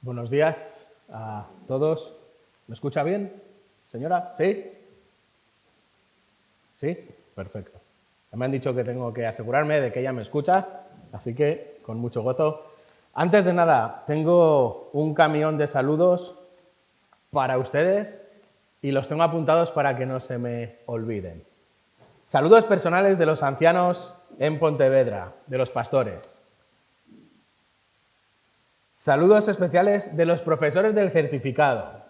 Buenos días a todos. ¿Me escucha bien, señora? ¿Sí? ¿Sí? Perfecto. Me han dicho que tengo que asegurarme de que ella me escucha, así que con mucho gozo. Antes de nada, tengo un camión de saludos para ustedes y los tengo apuntados para que no se me olviden. Saludos personales de los ancianos en Pontevedra, de los pastores. Saludos especiales de los profesores del certificado.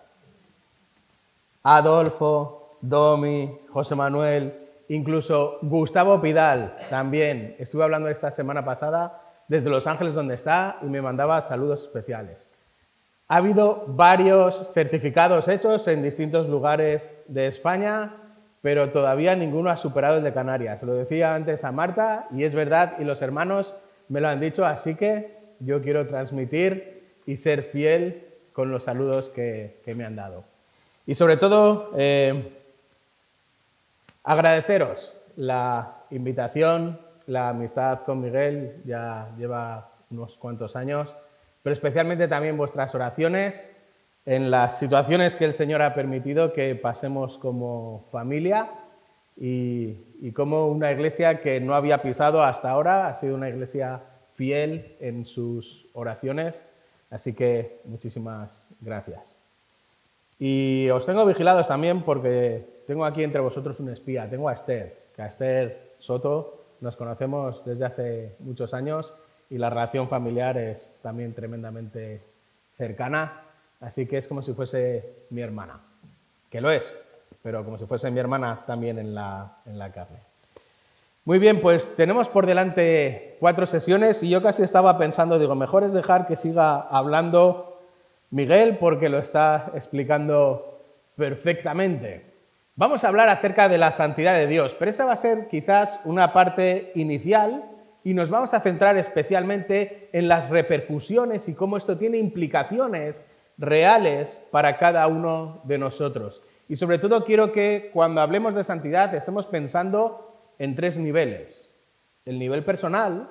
Adolfo, Domi, José Manuel, incluso Gustavo Pidal también. Estuve hablando esta semana pasada desde Los Ángeles donde está y me mandaba saludos especiales. Ha habido varios certificados hechos en distintos lugares de España, pero todavía ninguno ha superado el de Canarias. Se lo decía antes a Marta y es verdad, y los hermanos me lo han dicho, así que yo quiero transmitir y ser fiel con los saludos que me han dado. Y sobre todo, agradeceros la invitación, la amistad con Miguel, ya lleva unos cuantos años, pero especialmente también vuestras oraciones en las situaciones que el Señor ha permitido que pasemos como familia y como una iglesia que no había pisado hasta ahora, ha sido una iglesia fiel en sus oraciones, así que muchísimas gracias. Y os tengo vigilados también porque tengo aquí entre vosotros un espía, tengo a Esther, que a Esther Soto nos conocemos desde hace muchos años y la relación familiar es también tremendamente cercana, así que es como si fuese mi hermana, que lo es, pero como si fuese mi hermana también en la carne. Muy bien, pues tenemos por delante 4 sesiones y yo casi estaba pensando, digo, mejor es dejar que siga hablando Miguel porque lo está explicando perfectamente. Vamos a hablar acerca de la santidad de Dios, pero esa va a ser quizás una parte inicial y nos vamos a centrar especialmente en las repercusiones y cómo esto tiene implicaciones reales para cada uno de nosotros. Y sobre todo quiero que cuando hablemos de santidad estemos pensando en 3 niveles. El nivel personal,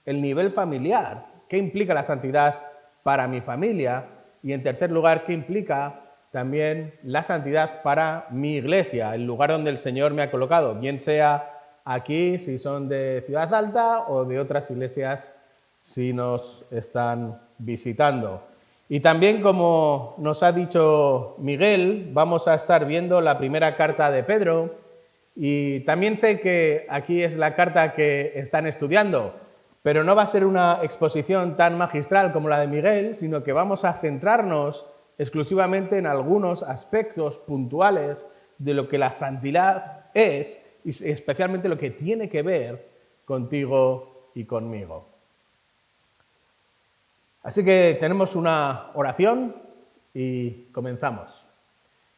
el nivel familiar, ¿qué implica la santidad para mi familia? Y en tercer lugar, ¿qué implica también la santidad para mi iglesia, el lugar donde el Señor me ha colocado? Bien sea aquí, si son de Ciudad Alta, o de otras iglesias si nos están visitando. Y también, como nos ha dicho Miguel, vamos a estar viendo la primera carta de Pedro. Y también sé que aquí es la carta que están estudiando, pero no va a ser una exposición tan magistral como la de Miguel, sino que vamos a centrarnos exclusivamente en algunos aspectos puntuales de lo que la santidad es y especialmente lo que tiene que ver contigo y conmigo. Así que tenemos una oración y comenzamos.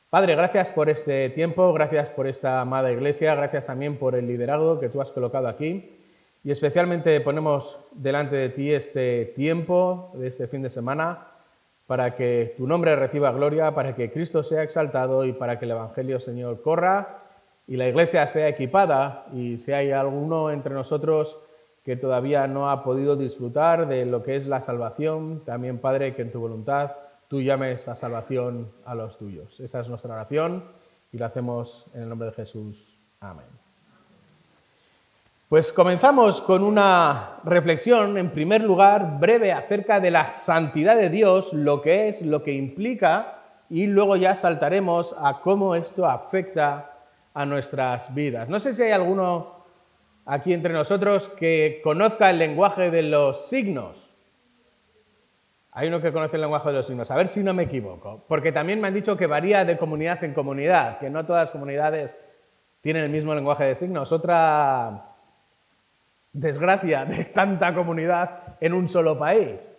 Padre, gracias por este tiempo, gracias por esta amada iglesia, gracias también por el liderazgo que tú has colocado aquí y especialmente ponemos delante de ti este tiempo de este fin de semana para que tu nombre reciba gloria, para que Cristo sea exaltado y para que el Evangelio, Señor, corra y la iglesia sea equipada y si hay alguno entre nosotros que todavía no ha podido disfrutar de lo que es la salvación, también, Padre, que en tu voluntad tú llames a salvación a los tuyos. Esa es nuestra oración y la hacemos en el nombre de Jesús. Amén. Pues comenzamos con una reflexión, en primer lugar, breve acerca de la santidad de Dios, lo que es, lo que implica, y luego ya saltaremos a cómo esto afecta a nuestras vidas. No sé si hay alguno aquí entre nosotros que conozca el lenguaje de los signos. Hay uno que conoce el lenguaje de los signos, a ver si no me equivoco, porque también me han dicho que varía de comunidad en comunidad, que no todas las comunidades tienen el mismo lenguaje de signos. Otra desgracia de tanta comunidad en un solo país.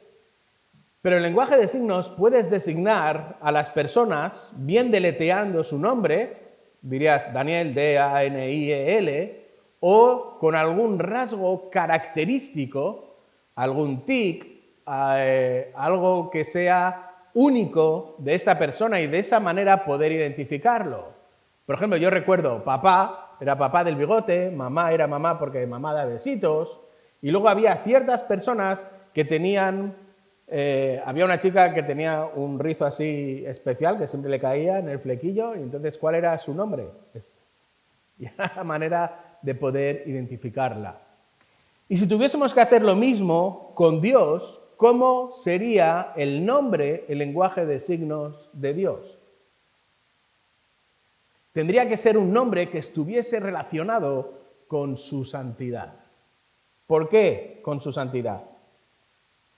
Pero el lenguaje de signos puedes designar a las personas bien deletreando su nombre, dirías Daniel, D-A-N-I-E-L, o con algún rasgo característico, algún tic, algo que sea único de esta persona y de esa manera poder identificarlo. Por ejemplo, yo recuerdo papá, era papá del bigote, mamá era mamá porque mamá da besitos, y luego había ciertas personas que tenían había una chica que tenía un rizo así especial que siempre le caía en el flequillo, y entonces, ¿cuál era su nombre? Y era la manera de poder identificarla. Y si tuviésemos que hacer lo mismo con Dios, ¿cómo sería el nombre, el lenguaje de signos de Dios? Tendría que ser un nombre que estuviese relacionado con su santidad. ¿Por qué con su santidad?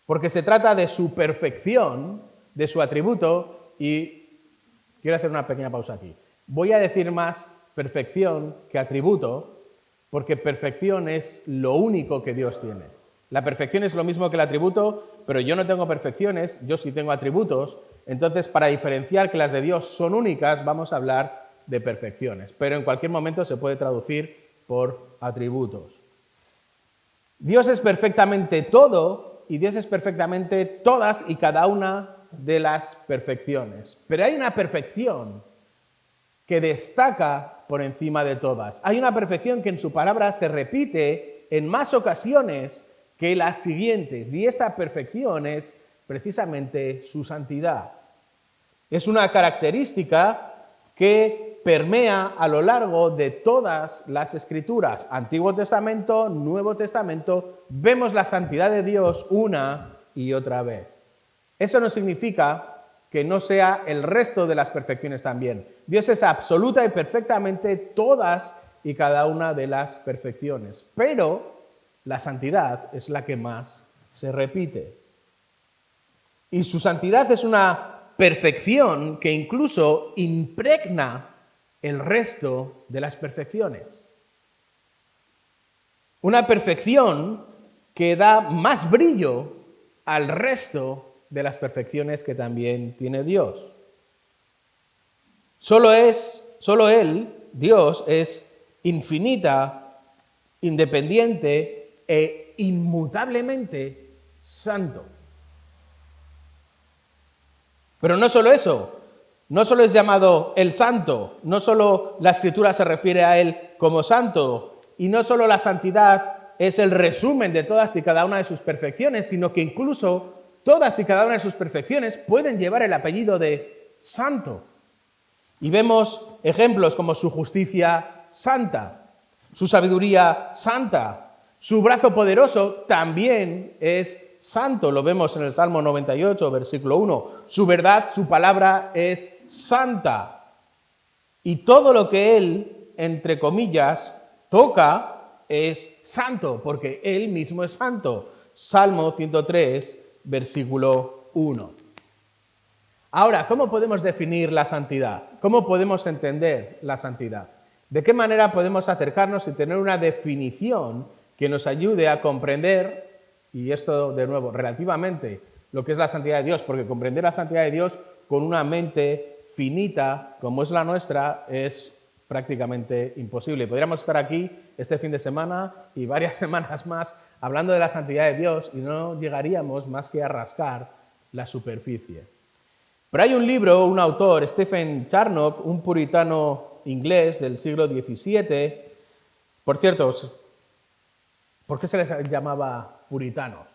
Porque se trata de su perfección, de su atributo, y quiero hacer una pequeña pausa aquí. Voy a decir más perfección que atributo, porque perfección es lo único que Dios tiene. La perfección es lo mismo que el atributo, pero yo no tengo perfecciones, yo sí tengo atributos. Entonces, para diferenciar que las de Dios son únicas, vamos a hablar de perfecciones, pero en cualquier momento se puede traducir por atributos. Dios es perfectamente todo y Dios es perfectamente todas y cada una de las perfecciones. Pero hay una perfección que destaca por encima de todas. Hay una perfección que en su palabra se repite en más ocasiones que las siguientes, y esta perfección es precisamente su santidad. Es una característica que permea a lo largo de todas las Escrituras, Antiguo Testamento, Nuevo Testamento, vemos la santidad de Dios una y otra vez. Eso no significa que no sea el resto de las perfecciones también. Dios es absoluta y perfectamente todas y cada una de las perfecciones, pero la santidad es la que más se repite. Y su santidad es una perfección que incluso impregna el resto de las perfecciones. Una perfección que da más brillo al resto de las perfecciones que también tiene Dios. Solo Él, Dios, es infinita, independiente e inmutablemente santo. Pero no solo eso, no solo es llamado el santo, no solo la Escritura se refiere a Él como santo, y no solo la santidad es el resumen de todas y cada una de sus perfecciones, sino que incluso todas y cada una de sus perfecciones pueden llevar el apellido de santo. Y vemos ejemplos como su justicia santa, su sabiduría santa, su brazo poderoso también es santo, lo vemos en el Salmo 98, versículo 1. Su verdad, su palabra es santa. Y todo lo que Él, entre comillas, toca es santo, porque Él mismo es santo. Salmo 103, versículo 1. Ahora, ¿cómo podemos definir la santidad? ¿Cómo podemos entender la santidad? ¿De qué manera podemos acercarnos y tener una definición que nos ayude a comprender, y esto de nuevo, relativamente, lo que es la santidad de Dios? Porque comprender la santidad de Dios con una mente finita, como es la nuestra, es prácticamente imposible. Podríamos estar aquí este fin de semana y varias semanas más hablando de la santidad de Dios y no llegaríamos más que a rascar la superficie. Pero hay un libro, un autor, Stephen Charnock, un puritano inglés del siglo XVII. Por cierto, ¿por qué se les llamaba puritanos?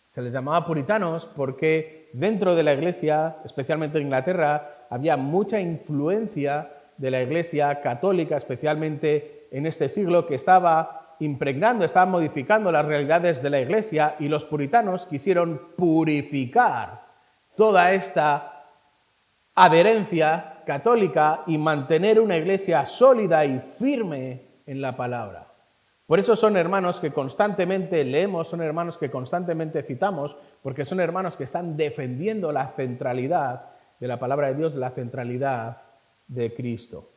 Se les llamaba puritanos porque dentro de la Iglesia, especialmente en Inglaterra, había mucha influencia de la Iglesia católica, especialmente en este siglo, que estaba impregnando, estaba modificando las realidades de la Iglesia, y los puritanos quisieron purificar toda esta adherencia católica y mantener una Iglesia sólida y firme en la palabra. Por eso son hermanos que constantemente leemos, son hermanos que constantemente citamos, porque son hermanos que están defendiendo la centralidad de la palabra de Dios, la centralidad de Cristo.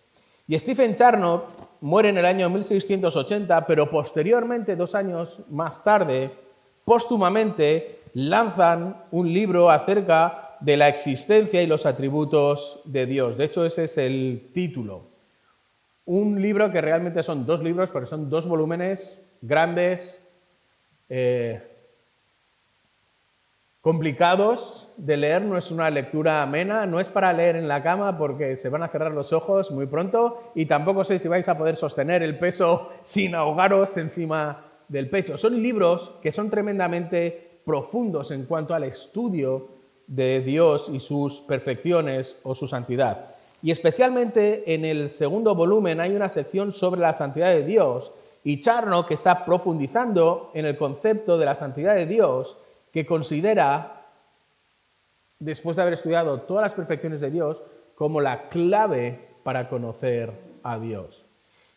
Y Stephen Charnock muere en el año 1680, pero posteriormente, 2 años más tarde, póstumamente, lanzan un libro acerca de la existencia y los atributos de Dios. De hecho, ese es el título. Un libro que realmente son 2 libros, porque son 2 volúmenes grandes, complicados de leer, no es una lectura amena, no es para leer en la cama porque se van a cerrar los ojos muy pronto, y tampoco sé si vais a poder sostener el peso sin ahogaros encima del pecho. Son libros que son tremendamente profundos en cuanto al estudio de Dios y sus perfecciones o su santidad. Y especialmente en el segundo volumen hay una sección sobre la santidad de Dios, y Charnock está profundizando en el concepto de la santidad de Dios, que considera, después de haber estudiado todas las perfecciones de Dios, como la clave para conocer a Dios.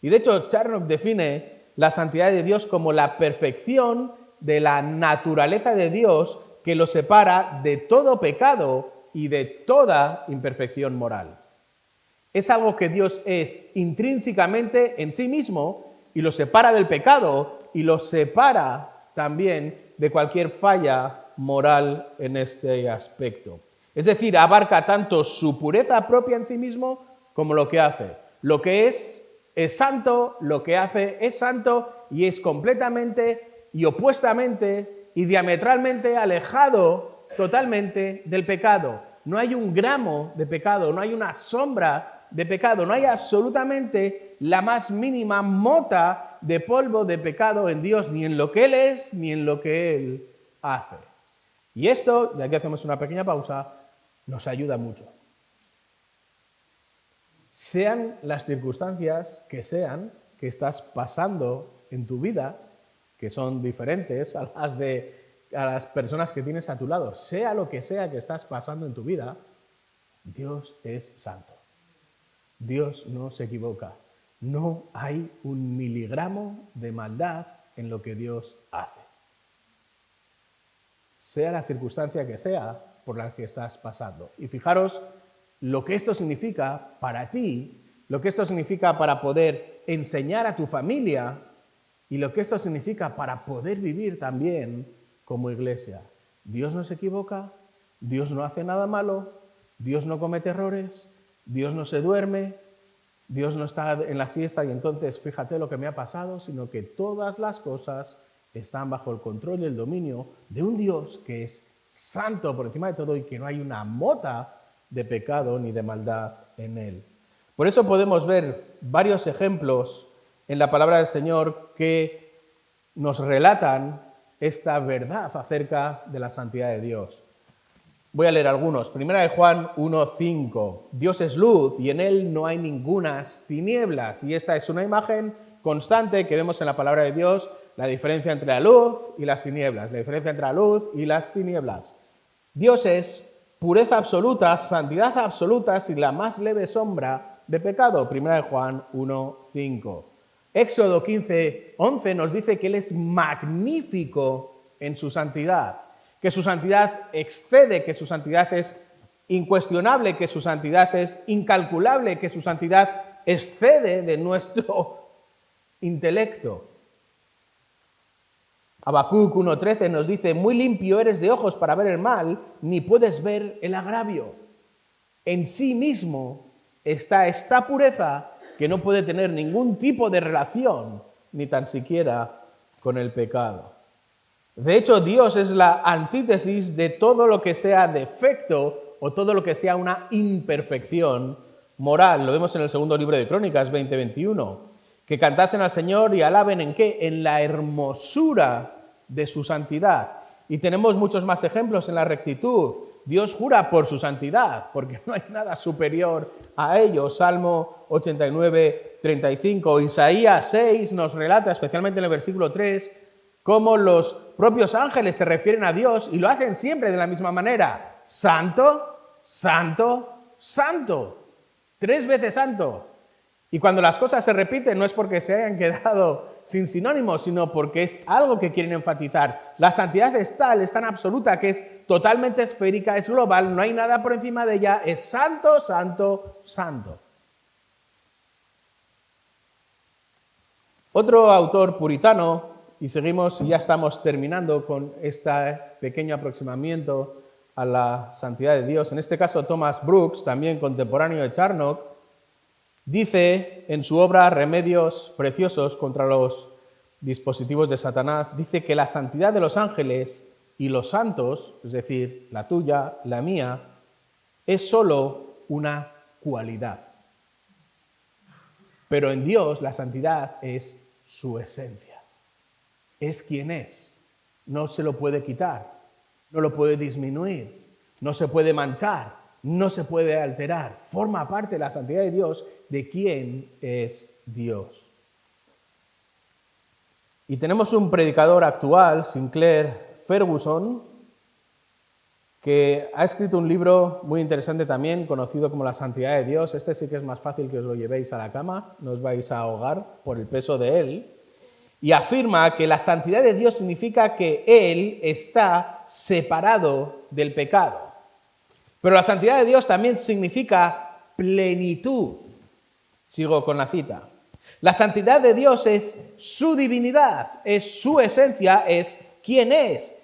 Y de hecho, Charnock define la santidad de Dios como la perfección de la naturaleza de Dios que lo separa de todo pecado y de toda imperfección moral. Es algo que Dios es intrínsecamente en sí mismo y lo separa del pecado y lo separa también de cualquier falla moral en este aspecto. Es decir, abarca tanto su pureza propia en sí mismo como lo que hace. Lo que es santo, lo que hace es santo y es completamente y opuestamente y diametralmente alejado totalmente del pecado. No hay un gramo de pecado, no hay una sombra de pecado, no hay absolutamente la más mínima mota de polvo de pecado en Dios, ni en lo que Él es, ni en lo que Él hace. Y esto, y aquí hacemos una pequeña pausa, nos ayuda mucho. Sean las circunstancias que sean que estás pasando en tu vida, que son diferentes a las personas que tienes a tu lado, sea lo que sea que estás pasando en tu vida, Dios es santo. Dios no se equivoca. No hay un miligramo de maldad en lo que Dios hace. Sea la circunstancia que sea por la que estás pasando. Y fijaros lo que esto significa para ti, lo que esto significa para poder enseñar a tu familia y lo que esto significa para poder vivir también como iglesia. Dios no se equivoca, Dios no hace nada malo, Dios no comete errores, Dios no se duerme, Dios no está en la siesta y entonces fíjate lo que me ha pasado, sino que todas las cosas están bajo el control y el dominio de un Dios que es santo por encima de todo y que no hay una mota de pecado ni de maldad en él. Por eso podemos ver varios ejemplos en la palabra del Señor que nos relatan esta verdad acerca de la santidad de Dios. Voy a leer algunos. Primera de Juan 1:5. Dios es luz y en él no hay ningunas tinieblas. Y esta es una imagen constante que vemos en la palabra de Dios, la diferencia entre la luz y las tinieblas, la diferencia entre la luz y las tinieblas. Dios es pureza absoluta, santidad absoluta, sin la más leve sombra de pecado. Primera de Juan 1:5. Éxodo 15:11 nos dice que Él es magnífico en su santidad, que su santidad excede, que su santidad es incuestionable, que su santidad es incalculable, que su santidad excede de nuestro intelecto. Habacuc 1:13 nos dice, muy limpio eres de ojos para ver el mal, ni puedes ver el agravio. En sí mismo está esta pureza que no puede tener ningún tipo de relación, ni tan siquiera con el pecado. De hecho, Dios es la antítesis de todo lo que sea defecto o todo lo que sea una imperfección moral. Lo vemos en el segundo libro de Crónicas 20:21. Que cantasen al Señor y alaben ¿en qué? En la hermosura de su santidad. Y tenemos muchos más ejemplos en la rectitud. Dios jura por su santidad, porque no hay nada superior a ello. Salmo 89:35. Isaías 6 nos relata, especialmente en el versículo 3, cómo los propios ángeles se refieren a Dios y lo hacen siempre de la misma manera. Santo, santo, santo. 3 veces santo. Y cuando las cosas se repiten no es porque se hayan quedado sin sinónimos, sino porque es algo que quieren enfatizar. La santidad es tal, es tan absoluta, que es totalmente esférica, es global, no hay nada por encima de ella, es santo, santo, santo. Otro autor puritano, y seguimos y ya estamos terminando con este pequeño aproximamiento a la santidad de Dios, en este caso Thomas Brooks, también contemporáneo de Charnock, dice en su obra Remedios Preciosos contra los dispositivos de Satanás, dice que la santidad de los ángeles y los santos, es decir, la tuya, la mía, es solo una cualidad. Pero en Dios la santidad es su esencia, es quien es. no se lo puede quitar, no lo puede disminuir, no se puede manchar, no se puede alterar. Forma parte de la santidad de Dios de quién es Dios. Y tenemos un predicador actual, Sinclair Ferguson, que ha escrito un libro muy interesante también, conocido como La Santidad de Dios. Este sí que es más fácil que os lo llevéis a la cama, no os vais a ahogar por el peso de él. Y afirma que la santidad de Dios significa que Él está separado del pecado. Pero la santidad de Dios también significa plenitud. Sigo con la cita. La santidad de Dios es su divinidad, es su esencia, es quién es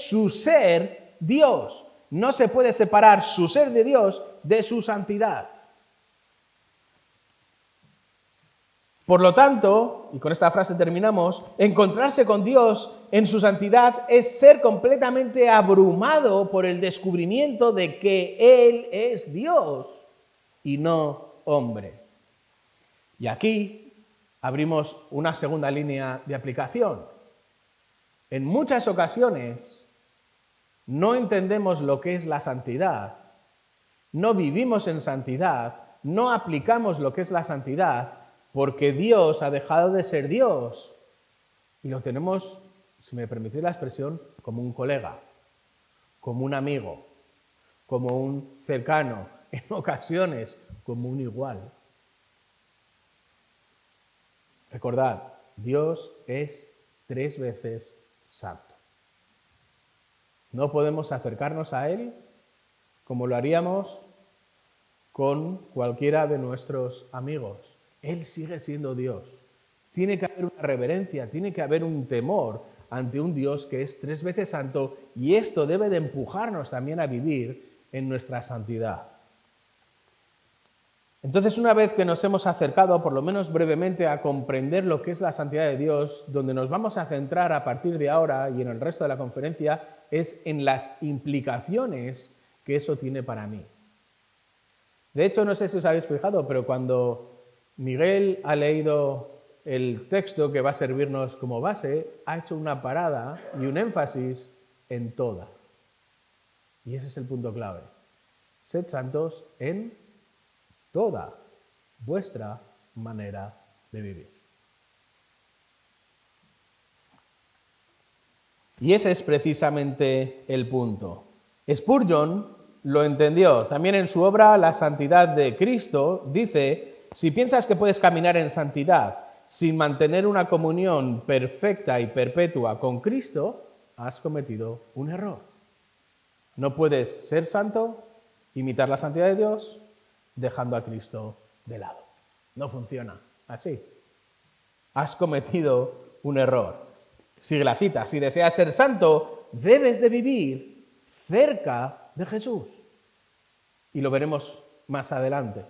su ser Dios. No se puede separar su ser de Dios de su santidad. Por lo tanto, y con esta frase terminamos, encontrarse con Dios en su santidad es ser completamente abrumado por el descubrimiento de que Él es Dios y no hombre. Y aquí abrimos una segunda línea de aplicación. En muchas ocasiones no entendemos lo que es la santidad, no vivimos en santidad, no aplicamos lo que es la santidad, porque Dios ha dejado de ser Dios y lo tenemos, si me permitís la expresión, como un colega, como un amigo, como un cercano, en ocasiones como un igual. Recordad, Dios es 3 veces santo. No podemos acercarnos a Él como lo haríamos con cualquiera de nuestros amigos. Él sigue siendo Dios. Tiene que haber una reverencia, tiene que haber un temor ante un Dios que es 3 veces santo, y esto debe de empujarnos también a vivir en nuestra santidad. Entonces, una vez que nos hemos acercado, por lo menos brevemente, a comprender lo que es la santidad de Dios, donde nos vamos a centrar a partir de ahora y en el resto de la conferencia es en las implicaciones que eso tiene para mí. De hecho, no sé si os habéis fijado, pero cuando Miguel ha leído el texto que va a servirnos como base, ha hecho una parada y un énfasis en toda. Y ese es el punto clave. Sed santos en toda vuestra manera de vivir. Y ese es precisamente el punto. Spurgeon lo entendió. También en su obra La santidad de Cristo dice: si piensas que puedes caminar en santidad sin mantener una comunión perfecta y perpetua con Cristo, has cometido un error. No puedes ser santo, imitar la santidad de Dios, dejando a Cristo de lado. No funciona así. Has cometido un error. Sigue la cita: si deseas ser santo, debes de vivir cerca de Jesús. Y lo veremos más adelante.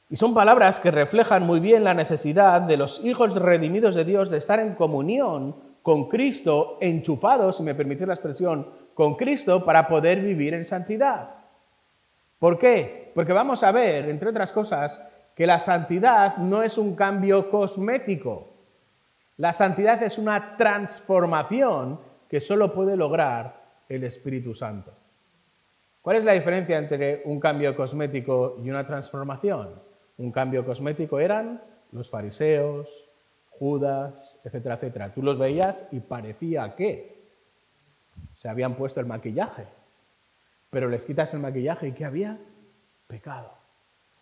Y son palabras que reflejan muy bien la necesidad de los hijos redimidos de Dios de estar en comunión con Cristo, enchufados, si me permitís la expresión, con Cristo para poder vivir en santidad. ¿Por qué? Porque vamos a ver, entre otras cosas, que la santidad no es un cambio cosmético. La santidad es una transformación que solo puede lograr el Espíritu Santo. ¿Cuál es la diferencia entre un cambio cosmético y una transformación? Un cambio cosmético eran los fariseos, Judas, etcétera, etcétera. Tú los veías y parecía que se habían puesto el maquillaje, pero les quitas el maquillaje y ¿qué había? Pecado.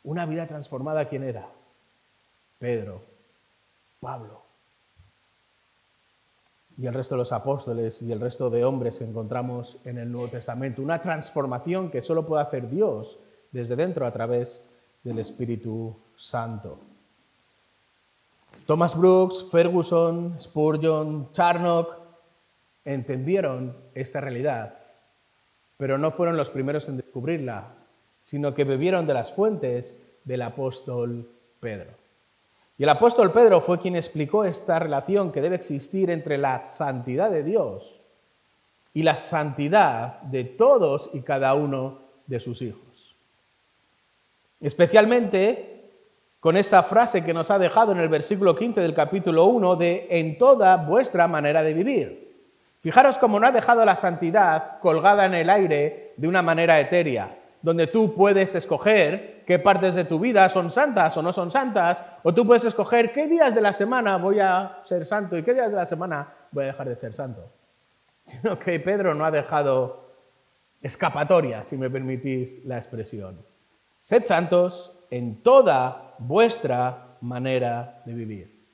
Una vida transformada, ¿quién era? Pedro, Pablo y el resto de los apóstoles y el resto de hombres que encontramos en el Nuevo Testamento. Una transformación que solo puede hacer Dios desde dentro a través del Espíritu Santo. Thomas Brooks, Ferguson, Spurgeon, Charnock entendieron esta realidad, pero no fueron los primeros en descubrirla, sino que bebieron de las fuentes del apóstol Pedro. Y el apóstol Pedro fue quien explicó esta relación que debe existir entre la santidad de Dios y la santidad de todos y cada uno de sus hijos. Especialmente con esta frase que nos ha dejado en el versículo 15 del capítulo 1 de en toda vuestra manera de vivir. Fijaros cómo no ha dejado la santidad colgada en el aire de una manera etérea, donde tú puedes escoger qué partes de tu vida son santas o no son santas, o tú puedes escoger qué días de la semana voy a ser santo y qué días de la semana voy a dejar de ser santo. Sino que Pedro no ha dejado escapatoria, si me permitís la expresión. Sed santos en toda vuestra manera de vivir.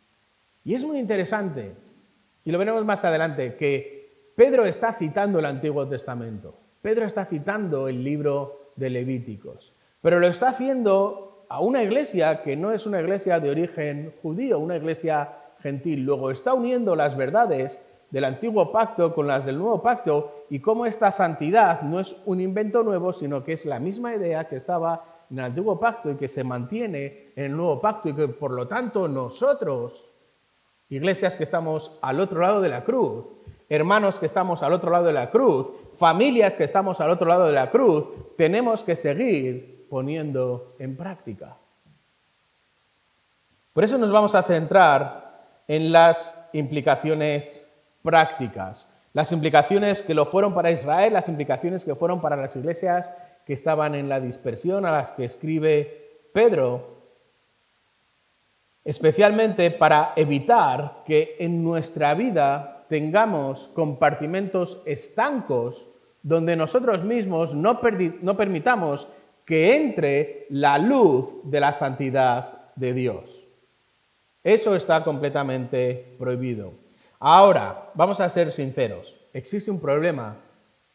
Y es muy interesante, y lo veremos más adelante, que Pedro está citando el Antiguo Testamento. Pedro está citando el libro de Levíticos, pero lo está haciendo a una iglesia que no es una iglesia de origen judío, una iglesia gentil. Luego está uniendo las verdades del Antiguo Pacto con las del Nuevo Pacto y cómo esta santidad no es un invento nuevo, sino que es la misma idea que estaba en el Antiguo Pacto y que se mantiene en el Nuevo Pacto y que por lo tanto nosotros, iglesias que estamos al otro lado de la cruz, hermanos que estamos al otro lado de la cruz, familias que estamos al otro lado de la cruz, tenemos que seguir poniendo en práctica. Por eso nos vamos a centrar en las implicaciones prácticas, las implicaciones que lo fueron para Israel, las implicaciones que fueron para las iglesias que estaban en la dispersión, a las que escribe Pedro, especialmente para evitar que en nuestra vida tengamos compartimentos estancos donde nosotros mismos no permitamos que entre la luz de la santidad de Dios. Eso está completamente prohibido. Ahora, vamos a ser sinceros. Existe un problema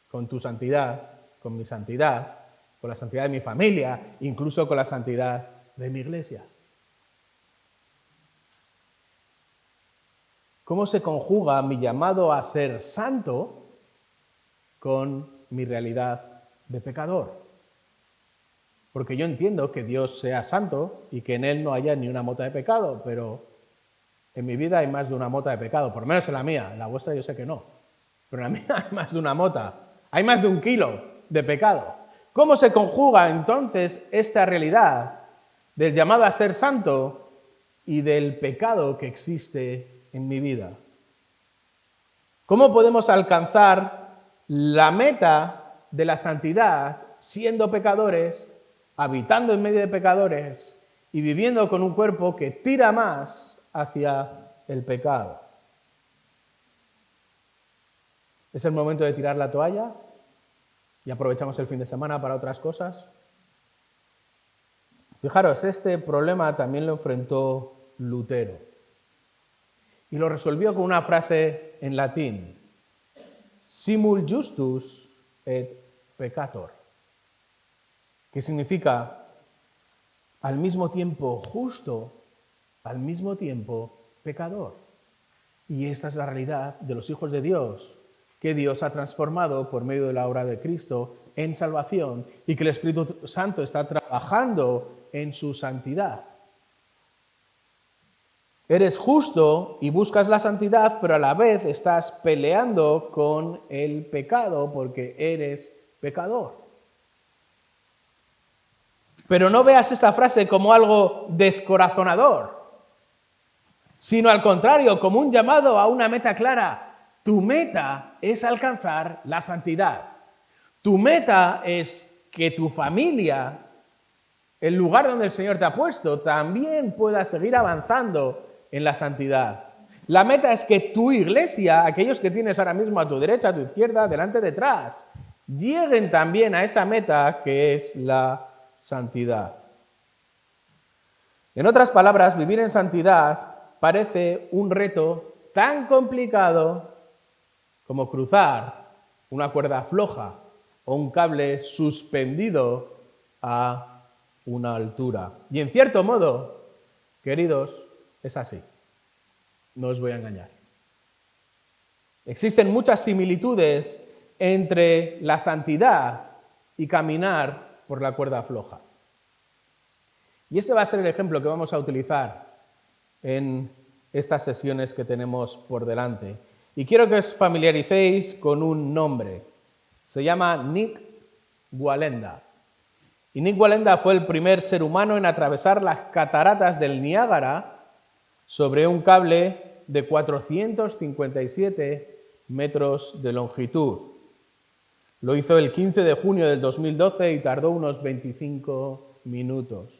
con tu santidad, con mi santidad, con la santidad de mi familia, incluso con la santidad de mi iglesia. ¿Cómo se conjuga mi llamado a ser santo con mi realidad de pecador? Porque yo entiendo que Dios sea santo y que en Él no haya ni una mota de pecado, pero en mi vida hay más de una mota de pecado, por lo menos en la mía, en la vuestra yo sé que no, pero en la mía hay más de una mota, hay más de 1 kilo de pecado. ¿Cómo se conjuga entonces esta realidad del llamado a ser santo y del pecado que existe en mi vida? ¿Cómo podemos alcanzar la meta de la santidad siendo pecadores, habitando en medio de pecadores y viviendo con un cuerpo que tira más hacia el pecado? ¿Es el momento de tirar la toalla y aprovechamos el fin de semana para otras cosas? Fijaros, este problema también lo enfrentó Lutero y lo resolvió con una frase en latín: simul justus et peccator, que significa al mismo tiempo justo, al mismo tiempo pecador. Y esta es la realidad de los hijos de Dios, que Dios ha transformado por medio de la obra de Cristo en salvación y que el Espíritu Santo está trabajando en su santidad. Eres justo y buscas la santidad, pero a la vez estás peleando con el pecado porque eres pecador. Pero no veas esta frase como algo descorazonador, sino al contrario, como un llamado a una meta clara. Tu meta es alcanzar la santidad. Tu meta es que tu familia, el lugar donde el Señor te ha puesto, también pueda seguir avanzando en la santidad. La meta es que tu iglesia, aquellos que tienes ahora mismo a tu derecha, a tu izquierda, delante, detrás, lleguen también a esa meta que es la santidad. En otras palabras, vivir en santidad parece un reto tan complicado como cruzar una cuerda floja o un cable suspendido a una altura. Y en cierto modo, queridos, es así. No os voy a engañar. Existen muchas similitudes entre la santidad y caminar por la cuerda floja. Y este va a ser el ejemplo que vamos a utilizar en estas sesiones que tenemos por delante. Y quiero que os familiaricéis con un nombre. Se llama Nik Wallenda. Y Nik Wallenda fue el primer ser humano en atravesar las cataratas del Niágara sobre un cable de 457 metros de longitud. Lo hizo el 15 de junio del 2012 y tardó unos 25 minutos.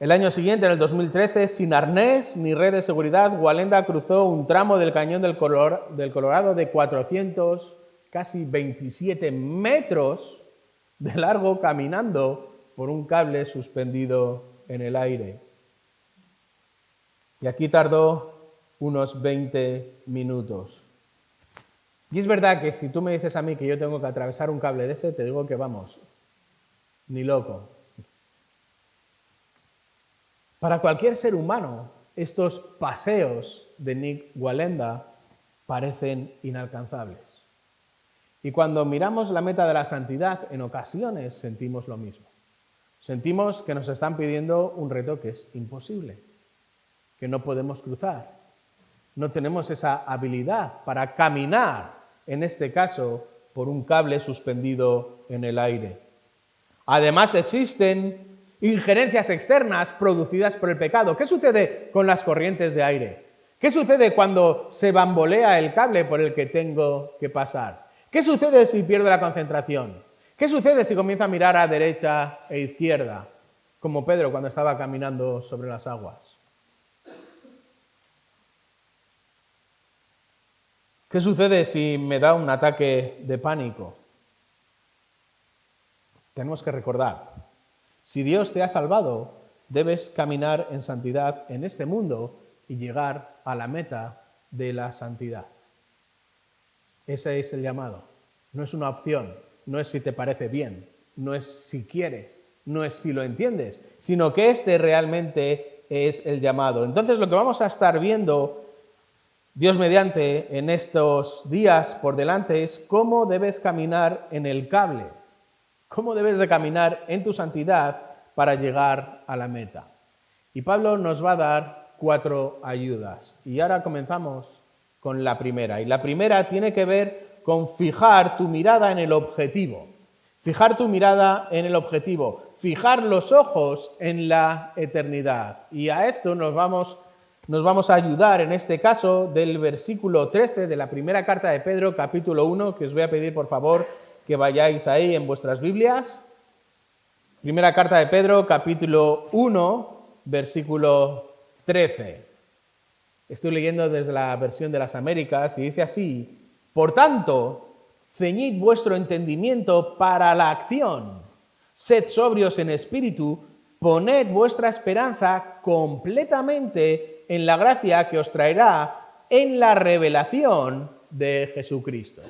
El año siguiente, en el 2013, sin arnés ni red de seguridad, Wallenda cruzó un tramo del cañón del Colorado de 400, casi 27 metros de largo, caminando por un cable suspendido en el aire. Y aquí tardó unos 20 minutos. Y es verdad que si tú me dices a mí que yo tengo que atravesar un cable de ese, te digo que vamos, ni loco. Para cualquier ser humano, estos paseos de Nik Wallenda parecen inalcanzables. Y cuando miramos la meta de la santidad, en ocasiones sentimos lo mismo. Sentimos que nos están pidiendo un reto que es imposible, que no podemos cruzar. No tenemos esa habilidad para caminar, en este caso, por un cable suspendido en el aire. Además, existen injerencias externas producidas por el pecado. ¿Qué sucede con las corrientes de aire? ¿Qué sucede cuando se bambolea el cable por el que tengo que pasar? ¿Qué sucede si pierdo la concentración? ¿Qué sucede si comienzo a mirar a derecha e izquierda, como Pedro cuando estaba caminando sobre las aguas? ¿Qué sucede si me da un ataque de pánico? Tenemos que recordar, si Dios te ha salvado, debes caminar en santidad en este mundo y llegar a la meta de la santidad. Ese es el llamado. No es una opción, no es si te parece bien, no es si quieres, no es si lo entiendes, sino que este realmente es el llamado. Entonces, lo que vamos a estar viendo, Dios mediante, en estos días por delante, es cómo debes caminar en el cable, cómo debes de caminar en tu santidad para llegar a la meta. Y Pablo nos va a dar 4 ayudas. Y ahora comenzamos con la primera. Y la primera tiene que ver con fijar tu mirada en el objetivo. Fijar tu mirada en el objetivo. Fijar los ojos en la eternidad. Y a esto nos vamos a ayudar en este caso del versículo 13 de la primera carta de Pedro, capítulo 1, que os voy a pedir por favor que vayáis ahí en vuestras Biblias. Primera carta de Pedro, capítulo 1, versículo 13. Estoy leyendo desde la versión de las Américas y dice así: por tanto, ceñid vuestro entendimiento para la acción, sed sobrios en espíritu, poned vuestra esperanza completamente en la gracia que os traerá en la revelación de Jesucristo.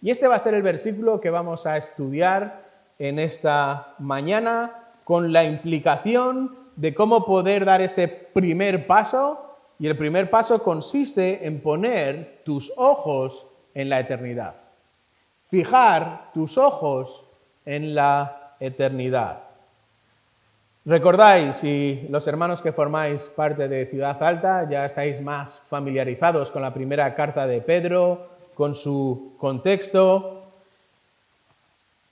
Y este va a ser el versículo que vamos a estudiar en esta mañana, con la implicación de cómo poder dar ese primer paso. Y el primer paso consiste en poner tus ojos en la eternidad. Fijar tus ojos en la eternidad. Recordáis, y los hermanos que formáis parte de Ciudad Alta ya estáis más familiarizados con la primera carta de Pedro, con su contexto.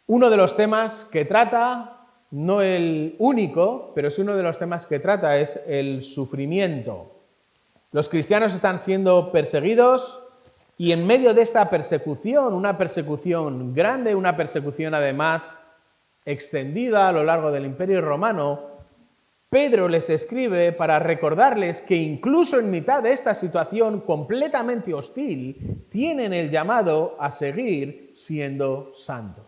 Uno de los temas que trata, no el único, pero sí uno de los temas que trata es el sufrimiento. Los cristianos están siendo perseguidos y en medio de esta persecución, una persecución grande, una persecución además extendida a lo largo del Imperio Romano, Pedro les escribe para recordarles que incluso en mitad de esta situación completamente hostil, tienen el llamado a seguir siendo santos.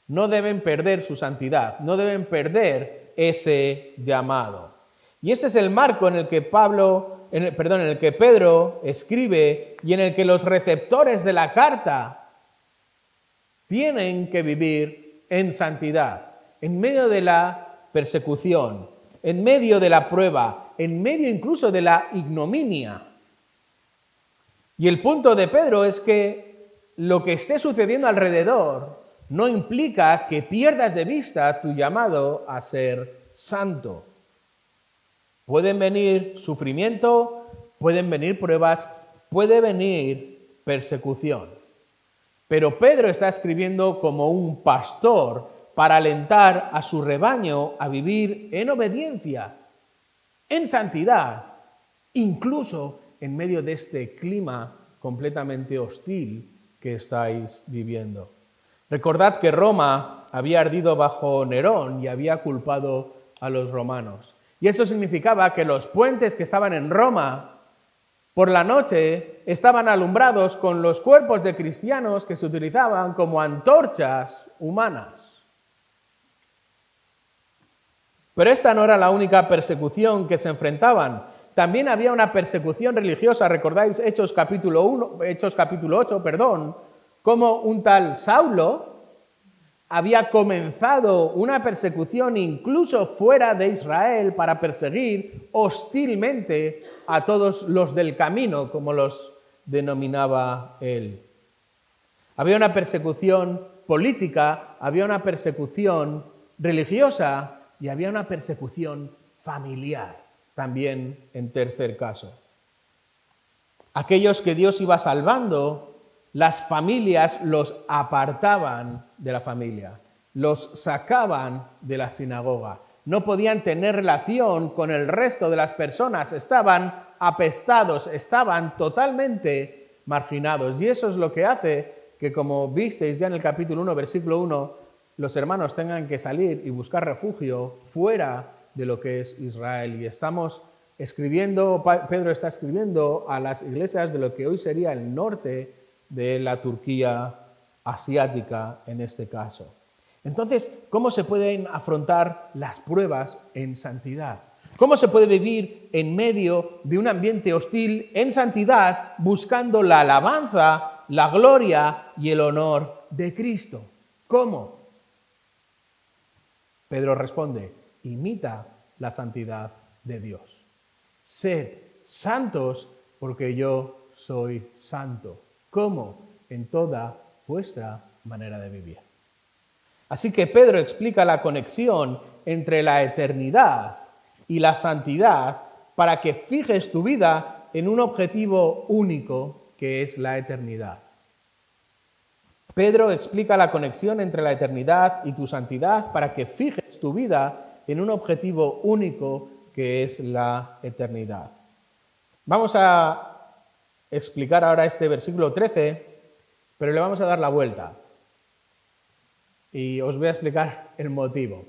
No deben perder su santidad, no deben perder ese llamado. Y ese es el marco en el que en el que Pedro escribe y en el que los receptores de la carta tienen que vivir en santidad, en medio de la persecución, en medio de la prueba, en medio incluso de la ignominia. Y el punto de Pedro es que lo que esté sucediendo alrededor no implica que pierdas de vista tu llamado a ser santo. Pueden venir sufrimiento, pueden venir pruebas, puede venir persecución. Pero Pedro está escribiendo como un pastor para alentar a su rebaño a vivir en obediencia, en santidad, incluso en medio de este clima completamente hostil que estáis viviendo. Recordad que Roma había ardido bajo Nerón y había culpado a los romanos. Y eso significaba que los puentes que estaban en Roma por la noche estaban alumbrados con los cuerpos de cristianos que se utilizaban como antorchas humanas. Pero esta no era la única persecución que se enfrentaban. También había una persecución religiosa, recordáis Hechos capítulo 8, como un tal Saulo había comenzado una persecución incluso fuera de Israel para perseguir hostilmente a todos los del camino, como los denominaba él. Había una persecución política, había una persecución religiosa y había una persecución familiar, también en tercer caso. Aquellos que Dios iba salvando, las familias los apartaban de la familia, los sacaban de la sinagoga. No podían tener relación con el resto de las personas, estaban apestados, estaban totalmente marginados. Y eso es lo que hace que, como visteis ya en el capítulo 1, versículo 1, los hermanos tengan que salir y buscar refugio fuera de lo que es Israel. Y estamos escribiendo, Pedro está escribiendo a las iglesias de lo que hoy sería el norte de la Turquía asiática en este caso. Entonces, ¿cómo se pueden afrontar las pruebas en santidad? ¿Cómo se puede vivir en medio de un ambiente hostil en santidad buscando la alabanza, la gloria y el honor de Cristo? ¿Cómo? Pedro responde, imita la santidad de Dios. Sed santos porque yo soy santo. ¿Cómo? En toda vuestra manera de vivir. Así que Pedro explica la conexión entre la eternidad y la santidad para que fijes tu vida en un objetivo único que es la eternidad. Pedro explica la conexión entre la eternidad y tu santidad para que fijes tu vida en un objetivo único que es la eternidad. Vamos a explicar ahora este versículo 13, pero le vamos a dar la vuelta. Y os voy a explicar el motivo.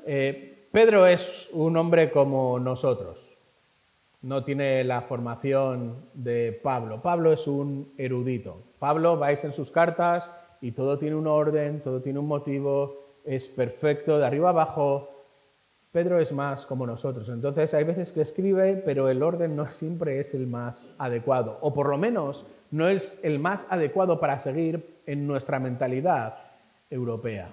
Pedro es un hombre como nosotros. No tiene la formación de Pablo. Pablo es un erudito. Pablo, vais en sus cartas y todo tiene un orden, todo tiene un motivo, es perfecto de arriba abajo. Pedro es más como nosotros. Entonces hay veces que escribe, pero el orden no siempre es el más adecuado. O por lo menos no es el más adecuado para seguir en nuestra mentalidad europea.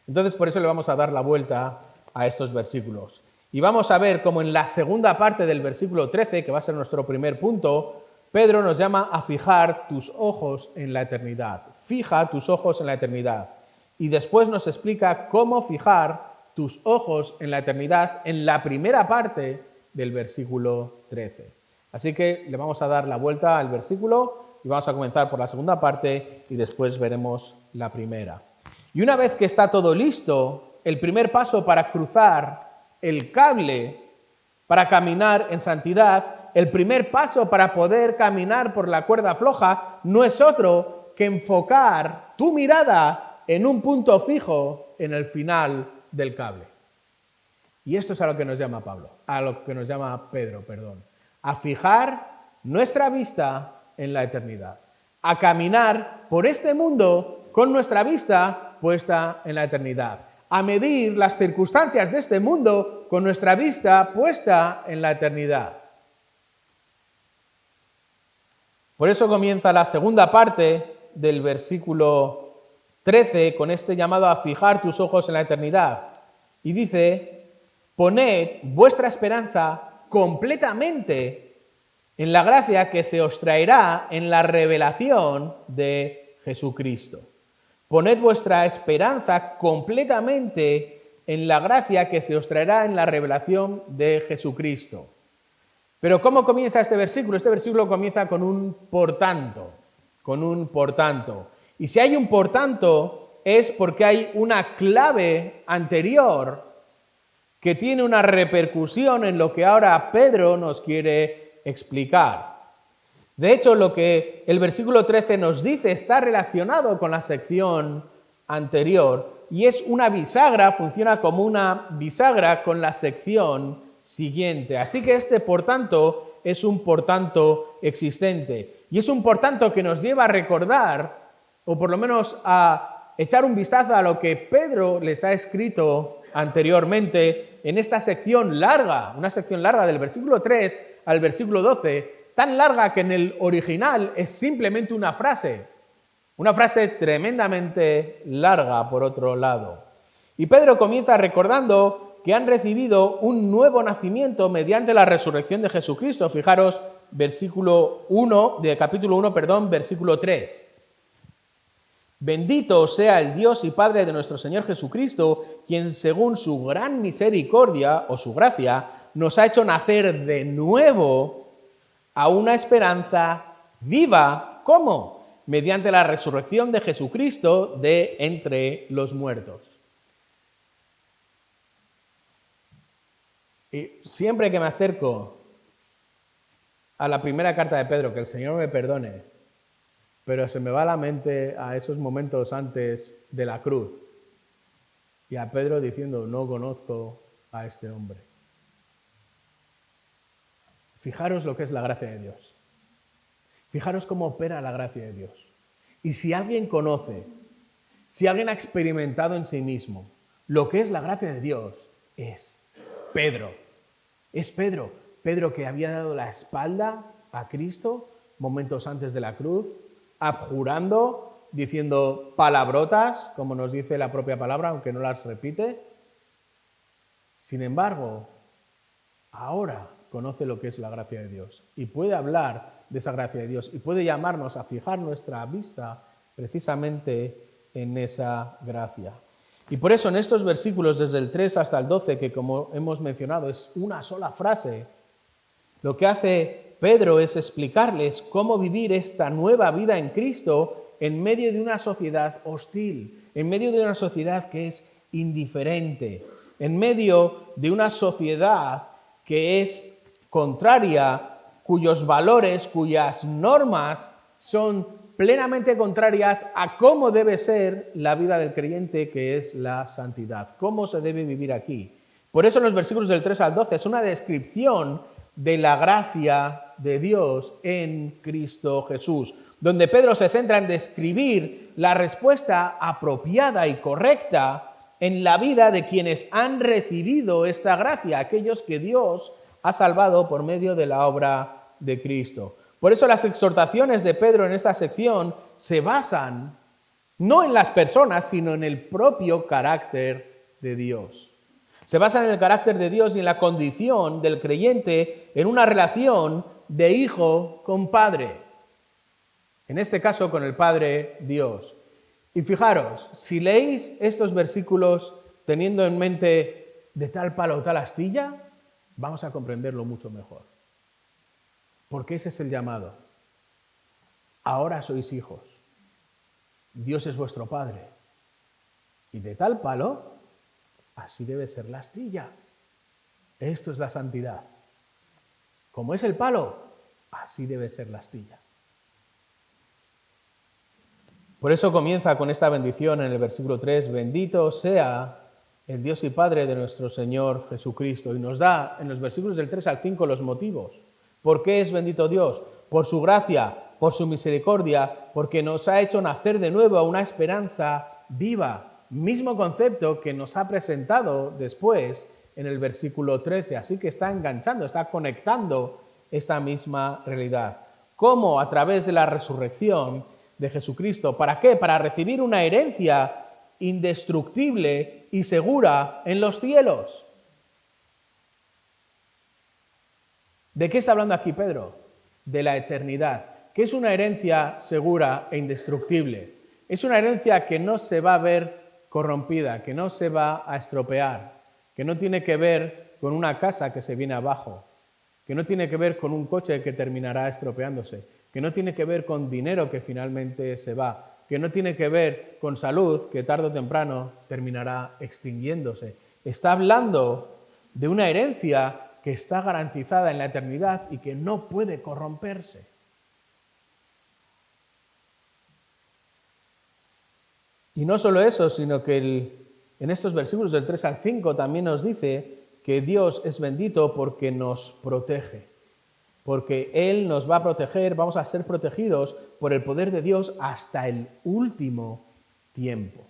Entonces por eso le vamos a dar la vuelta a estos versículos. Y vamos a ver cómo en la segunda parte del versículo 13, que va a ser nuestro primer punto, Pedro nos llama a fijar tus ojos en la eternidad. Fija tus ojos en la eternidad. Y después nos explica cómo fijar tus ojos en la eternidad en la primera parte del versículo 13. Así que le vamos a dar la vuelta al versículo y vamos a comenzar por la segunda parte y después veremos la primera. Y una vez que está todo listo, el primer paso para cruzar el cable, para caminar en santidad, el primer paso para poder caminar por la cuerda floja no es otro que enfocar tu mirada en un punto fijo en el final del cable. Y esto es a lo que nos llama Pedro, a fijar nuestra vista en la eternidad, a caminar por este mundo con nuestra vista puesta en la eternidad, a medir las circunstancias de este mundo con nuestra vista puesta en la eternidad. Por eso comienza la segunda parte del versículo 13 con este llamado a fijar tus ojos en la eternidad. Y dice, poned vuestra esperanza completamente en la gracia que se os traerá en la revelación de Jesucristo. Poned vuestra esperanza completamente en la gracia que se os traerá en la revelación de Jesucristo. Pero ¿cómo comienza este versículo? Este versículo comienza con un por tanto, Y si hay un por tanto, es porque hay una clave anterior que tiene una repercusión en lo que ahora Pedro nos quiere explicar. De hecho, lo que el versículo 13 nos dice está relacionado con la sección anterior y es una bisagra, funciona como una bisagra con la sección siguiente. Así que este por tanto es un por tanto existente y es un por tanto que nos lleva a recordar, o por lo menos a echar un vistazo a lo que Pedro les ha escrito anteriormente en esta sección larga, una sección larga del versículo 3 al versículo 12, tan larga que en el original es simplemente una frase tremendamente larga por otro lado. Y Pedro comienza recordando que han recibido un nuevo nacimiento mediante la resurrección de Jesucristo. Fijaros, capítulo 1, versículo 3. Bendito sea el Dios y Padre de nuestro Señor Jesucristo, quien según su gran misericordia o su gracia nos ha hecho nacer de nuevo a una esperanza viva. ¿Cómo? Mediante la resurrección de Jesucristo de entre los muertos. Y siempre que me acerco a la primera carta de Pedro, que el Señor me perdone, pero se me va a la mente a esos momentos antes de la cruz y a Pedro diciendo, no conozco a este hombre. Fijaros lo que es la gracia de Dios. Fijaros cómo opera la gracia de Dios. Y si alguien conoce, si alguien ha experimentado en sí mismo lo que es la gracia de Dios, es Pedro. Es Pedro. Pedro que había dado la espalda a Cristo momentos antes de la cruz, abjurando, diciendo palabrotas, como nos dice la propia palabra, aunque no las repite. Sin embargo, ahora conoce lo que es la gracia de Dios y puede hablar de esa gracia de Dios y puede llamarnos a fijar nuestra vista precisamente en esa gracia. Y por eso en estos versículos, desde el 3 hasta el 12, que como hemos mencionado es una sola frase, lo que hace Pedro es explicarles cómo vivir esta nueva vida en Cristo en medio de una sociedad hostil, en medio de una sociedad que es indiferente, en medio de una sociedad que es contraria, cuyos valores, cuyas normas son plenamente contrarias a cómo debe ser la vida del creyente, que es la santidad, cómo se debe vivir aquí. Por eso en los versículos del 3 al 12 es una descripción de la gracia de Dios en Cristo Jesús, donde Pedro se centra en describir la respuesta apropiada y correcta en la vida de quienes han recibido esta gracia, aquellos que Dios ha salvado por medio de la obra de Cristo. Por eso las exhortaciones de Pedro en esta sección se basan no en las personas, sino en el propio carácter de Dios. Se basan en el carácter de Dios y en la condición del creyente en una relación de hijo con padre. En este caso con el Padre Dios. Y fijaros, si leéis estos versículos teniendo en mente de tal palo o tal astilla, vamos a comprenderlo mucho mejor. Porque ese es el llamado. Ahora sois hijos. Dios es vuestro Padre. Y de tal palo, así debe ser la astilla. Esto es la santidad. Como es el palo, así debe ser la astilla. Por eso comienza con esta bendición en el versículo 3, bendito sea el Dios y Padre de nuestro Señor Jesucristo. Y nos da en los versículos del 3 al 5 los motivos. ¿Por qué es bendito Dios? Por su gracia, por su misericordia, porque nos ha hecho nacer de nuevo a una esperanza viva. Mismo concepto que nos ha presentado después en el versículo 13. Así que está enganchando, está conectando esta misma realidad. ¿Cómo? A través de la resurrección de Jesucristo. ¿Para qué? Para recibir una herencia indestructible y segura en los cielos. ¿De qué está hablando aquí Pedro? De la eternidad. ¿Qué es una herencia segura e indestructible? Es una herencia que no se va a ver corrompida, que no se va a estropear, que no tiene que ver con una casa que se viene abajo, que no tiene que ver con un coche que terminará estropeándose, que no tiene que ver con dinero que finalmente se va. que no tiene que ver con salud, que tarde o temprano terminará extinguiéndose. Está hablando de una herencia que está garantizada en la eternidad y que no puede corromperse. Y no solo eso, sino que en estos versículos del 3 al 5 también nos dice que Dios es bendito porque nos protege, porque Él nos va a proteger, vamos a ser protegidos por el poder de Dios hasta el último tiempo,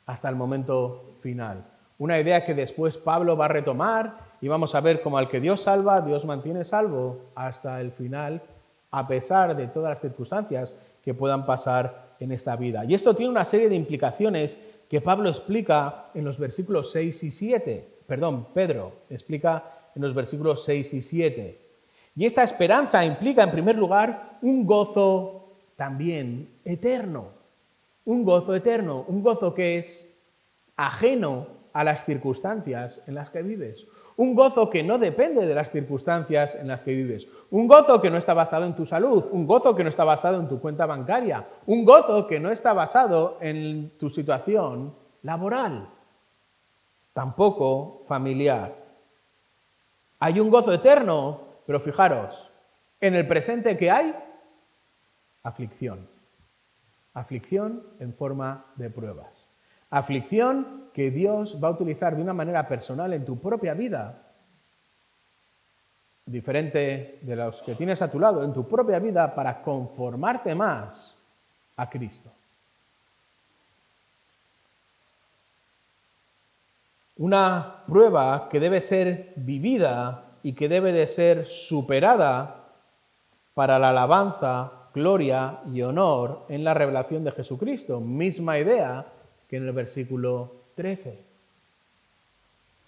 hasta el momento final. Una idea que después Pablo va a retomar y vamos a ver cómo al que Dios salva, Dios mantiene salvo hasta el final, a pesar de todas las circunstancias que puedan pasar en esta vida. Y esto tiene una serie de implicaciones que Pablo explica en los versículos 6 y 7. Pedro explica en los versículos 6 y 7. Y esta esperanza implica, en primer lugar, un gozo también eterno. Un gozo que es ajeno a las circunstancias en las que vives. Un gozo que no depende de las circunstancias en las que vives. Un gozo que no está basado en tu salud. Un gozo que no está basado en tu cuenta bancaria. Un gozo que no está basado en tu situación laboral. Tampoco familiar. Hay un gozo eterno, pero fijaros, en el presente que hay, aflicción. Aflicción en forma de pruebas. Aflicción que Dios va a utilizar de una manera personal en tu propia vida, diferente de los que tienes a tu lado, en tu propia vida, para conformarte más a Cristo. Una prueba que debe ser vivida y que debe de ser superada para la alabanza, gloria y honor en la revelación de Jesucristo. Misma idea que en el versículo 13.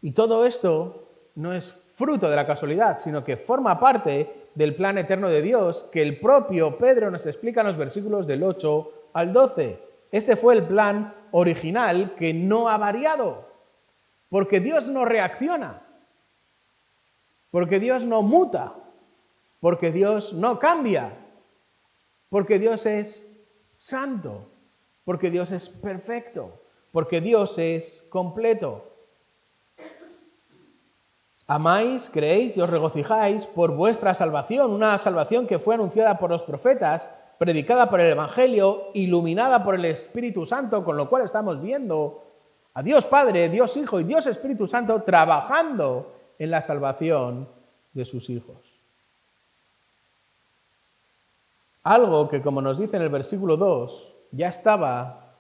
Y todo esto no es fruto de la casualidad, sino que forma parte del plan eterno de Dios que el propio Pedro nos explica en los versículos del 8 al 12. Este fue el plan original que no ha variado, porque Dios no reacciona, porque Dios no muta, porque Dios no cambia, porque Dios es santo, porque Dios es perfecto, porque Dios es completo. Amáis, creéis y os regocijáis por vuestra salvación, una salvación que fue anunciada por los profetas, predicada por el Evangelio, iluminada por el Espíritu Santo, con lo cual estamos viendo a Dios Padre, Dios Hijo y Dios Espíritu Santo trabajando en la salvación de sus hijos. Algo que, como nos dice en el versículo 2, ya estaba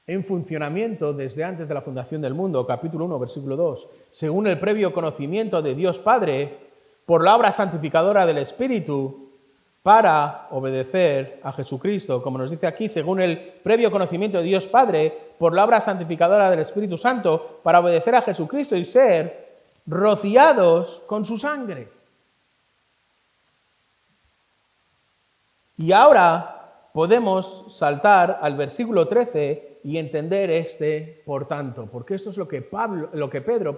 en funcionamiento desde antes de la fundación del mundo, capítulo 1, versículo 2, según el previo conocimiento de Dios Padre, por la obra santificadora del Espíritu, para obedecer a Jesucristo, como nos dice aquí, según el previo conocimiento de Dios Padre, por la obra santificadora del Espíritu Santo, para obedecer a Jesucristo y ser rociados con su sangre. Y ahora podemos saltar al versículo 13 y entender este por tanto, porque esto es lo que Pedro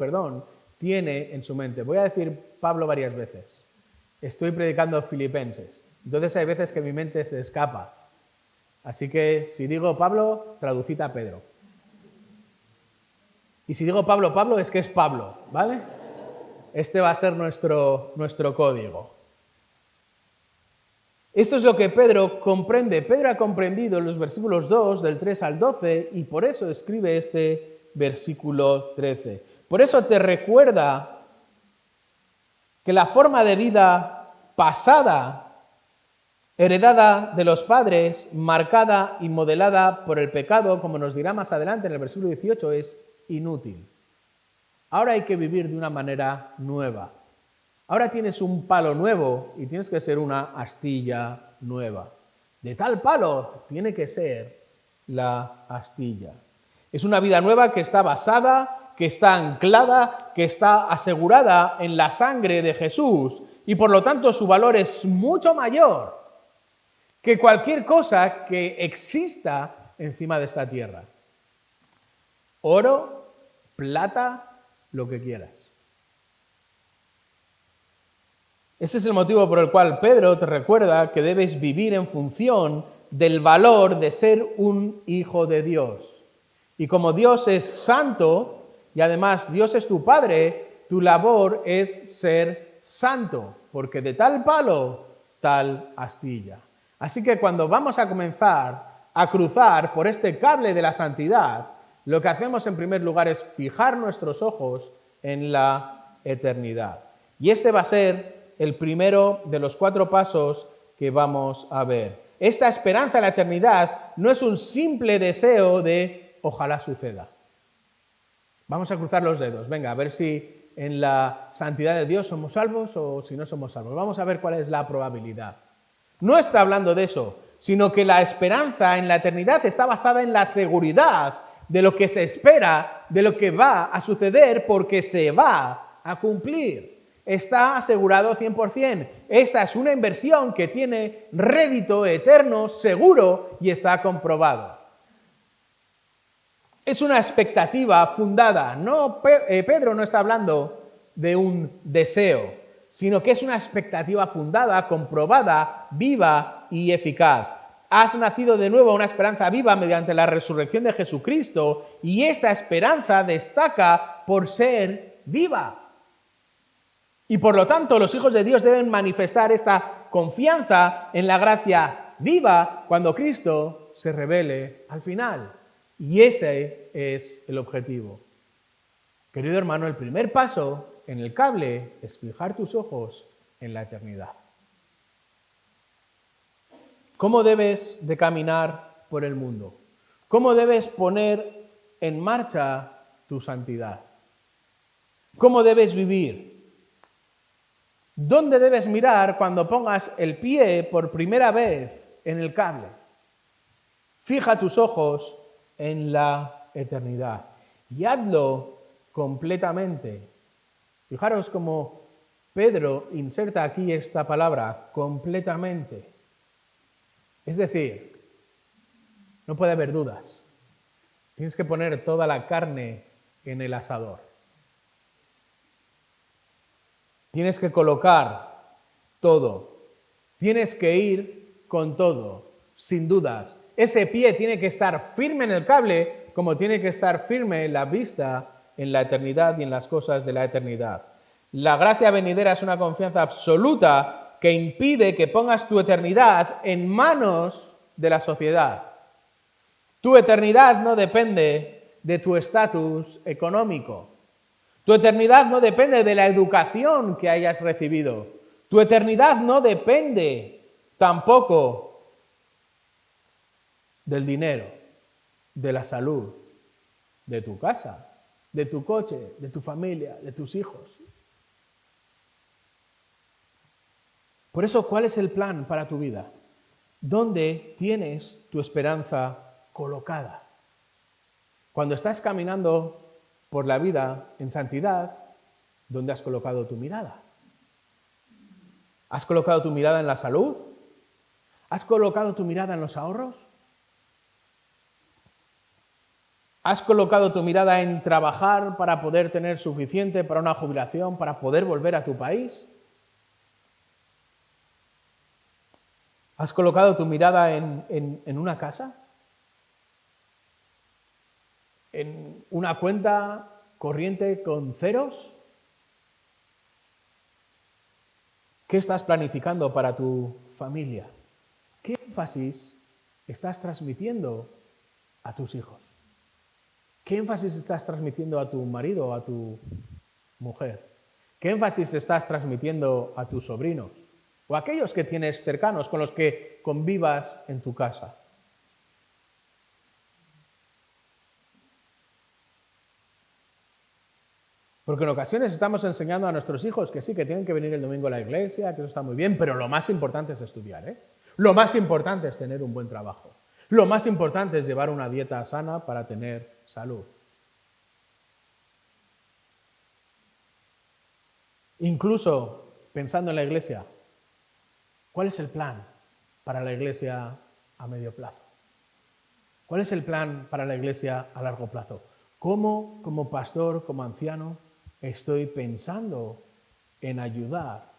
tiene en su mente. Voy a decir Pablo varias veces. Estoy predicando Filipenses, entonces hay veces que mi mente se escapa. Así que si digo Pablo, traducid a Pedro. Y si digo Pablo, es que es Pablo, ¿vale? Este va a ser nuestro código. Esto es lo que Pedro comprende. Pedro ha comprendido los versículos 2, del 3 al 12, y por eso escribe este versículo 13. Por eso te recuerda que la forma de vida pasada, heredada de los padres, marcada y modelada por el pecado, como nos dirá más adelante en el versículo 18, es inútil. Ahora hay que vivir de una manera nueva. Ahora tienes un palo nuevo y tienes que ser una astilla nueva. De tal palo tiene que ser la astilla. Es una vida nueva que está basada, que está anclada, que está asegurada en la sangre de Jesús y por lo tanto su valor es mucho mayor que cualquier cosa que exista encima de esta tierra. Oro, plata, lo que quieras. Ese es el motivo por el cual Pedro te recuerda que debes vivir en función del valor de ser un hijo de Dios. Y como Dios es santo, y además Dios es tu Padre, tu labor es ser santo, porque de tal palo, tal astilla. Así que cuando vamos a comenzar a cruzar por este cable de la santidad, lo que hacemos en primer lugar es fijar nuestros ojos en la eternidad. Y este va a ser el primero de los 4 pasos que vamos a ver. Esta esperanza en la eternidad no es un simple deseo de ojalá suceda. Vamos a cruzar los dedos, venga, a ver si en la santidad de Dios somos salvos o si no somos salvos. Vamos a ver cuál es la probabilidad. No está hablando de eso, sino que la esperanza en la eternidad está basada en la seguridad de lo que se espera, de lo que va a suceder porque se va a cumplir. Está asegurado 100%. Esta es una inversión que tiene rédito eterno, seguro y está comprobado. Es una expectativa fundada. Pedro no está hablando de un deseo, sino que es una expectativa fundada, comprobada, viva y eficaz. Has nacido de nuevo una esperanza viva mediante la resurrección de Jesucristo y esa esperanza destaca por ser viva. Y por lo tanto, los hijos de Dios deben manifestar esta confianza en la gracia viva cuando Cristo se revele al final. Y ese es el objetivo. Querido hermano, el primer paso en el cable es fijar tus ojos en la eternidad. ¿Cómo debes de caminar por el mundo? ¿Cómo debes poner en marcha tu santidad? ¿Cómo debes vivir? ¿Dónde debes mirar cuando pongas el pie por primera vez en el cable? Fija tus ojos en la eternidad y hazlo completamente. Fijaros cómo Pedro inserta aquí esta palabra, completamente. Es decir, no puede haber dudas. Tienes que poner toda la carne en el asador. Tienes que colocar todo. Tienes que ir con todo, sin dudas. Ese pie tiene que estar firme en el cable, como tiene que estar firme la vista en la eternidad y en las cosas de la eternidad. La gracia venidera es una confianza absoluta que impide que pongas tu eternidad en manos de la sociedad. Tu eternidad no depende de tu estatus económico. Tu eternidad no depende de la educación que hayas recibido. Tu eternidad no depende tampoco del dinero, de la salud, de tu casa, de tu coche, de tu familia, de tus hijos. Por eso, ¿cuál es el plan para tu vida? ¿Dónde tienes tu esperanza colocada? Cuando estás caminando por la vida en santidad, ¿dónde has colocado tu mirada? ¿Has colocado tu mirada en la salud? ¿Has colocado tu mirada en los ahorros? ¿Has colocado tu mirada en trabajar para poder tener suficiente para una jubilación, para poder volver a tu país? ¿Has colocado tu mirada en una casa? ¿En una cuenta corriente con ceros? ¿Qué estás planificando para tu familia? ¿Qué énfasis estás transmitiendo a tus hijos? ¿Qué énfasis estás transmitiendo a tu marido o a tu mujer? ¿Qué énfasis estás transmitiendo a tus sobrinos? O a aquellos que tienes cercanos, con los que convivas en tu casa. Porque en ocasiones estamos enseñando a nuestros hijos que sí, que tienen que venir el domingo a la iglesia, que eso está muy bien, pero lo más importante es estudiar, ¿eh? Lo más importante es tener un buen trabajo. Lo más importante es llevar una dieta sana para tener salud. Incluso pensando en la iglesia, ¿cuál es el plan para la iglesia a medio plazo? ¿Cuál es el plan para la iglesia a largo plazo? ¿Cómo, como pastor, como anciano, estoy pensando en ayudar,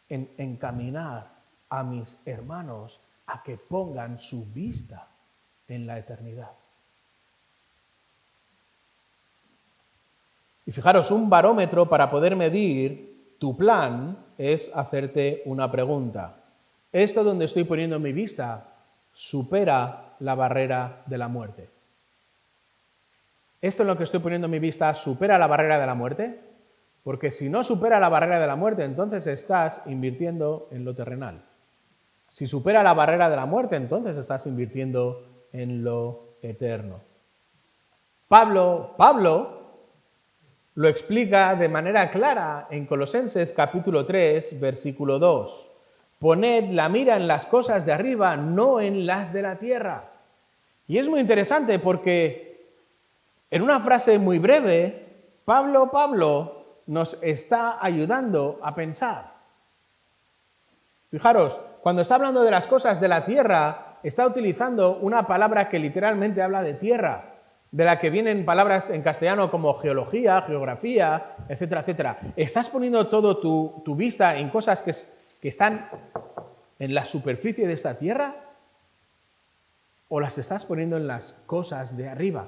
en encaminar a mis hermanos a que pongan su vista en la eternidad. Y fijaros, un barómetro para poder medir tu plan es hacerte una pregunta. ¿Esto donde estoy poniendo mi vista supera la barrera de la muerte? ¿Esto en lo que estoy poniendo mi vista supera la barrera de la muerte? Porque si no supera la barrera de la muerte, entonces estás invirtiendo en lo terrenal. Si supera la barrera de la muerte, entonces estás invirtiendo en lo eterno. Pablo lo explica de manera clara en Colosenses capítulo 3, versículo 2. Poned la mira en las cosas de arriba, no en las de la tierra. Y es muy interesante porque en una frase muy breve, Pablo nos está ayudando a pensar. Fijaros, cuando está hablando de las cosas de la tierra, está utilizando una palabra que literalmente habla de tierra, de la que vienen palabras en castellano como geología, geografía, etcétera, etcétera. ¿Estás poniendo todo tu vista en cosas que están en la superficie de esta tierra? ¿O las estás poniendo en las cosas de arriba?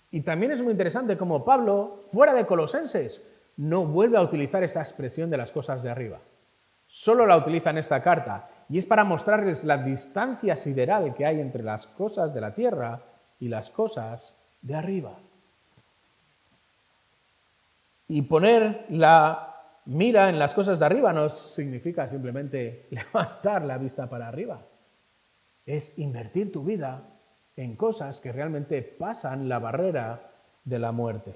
Y también es muy interesante como Pablo, fuera de Colosenses, no vuelve a utilizar esta expresión de las cosas de arriba. Solo la utiliza en esta carta, y es para mostrarles la distancia sideral que hay entre las cosas de la tierra y las cosas de arriba. Y poner la mira en las cosas de arriba no significa simplemente levantar la vista para arriba. Es invertir tu vida en cosas que realmente pasan la barrera de la muerte.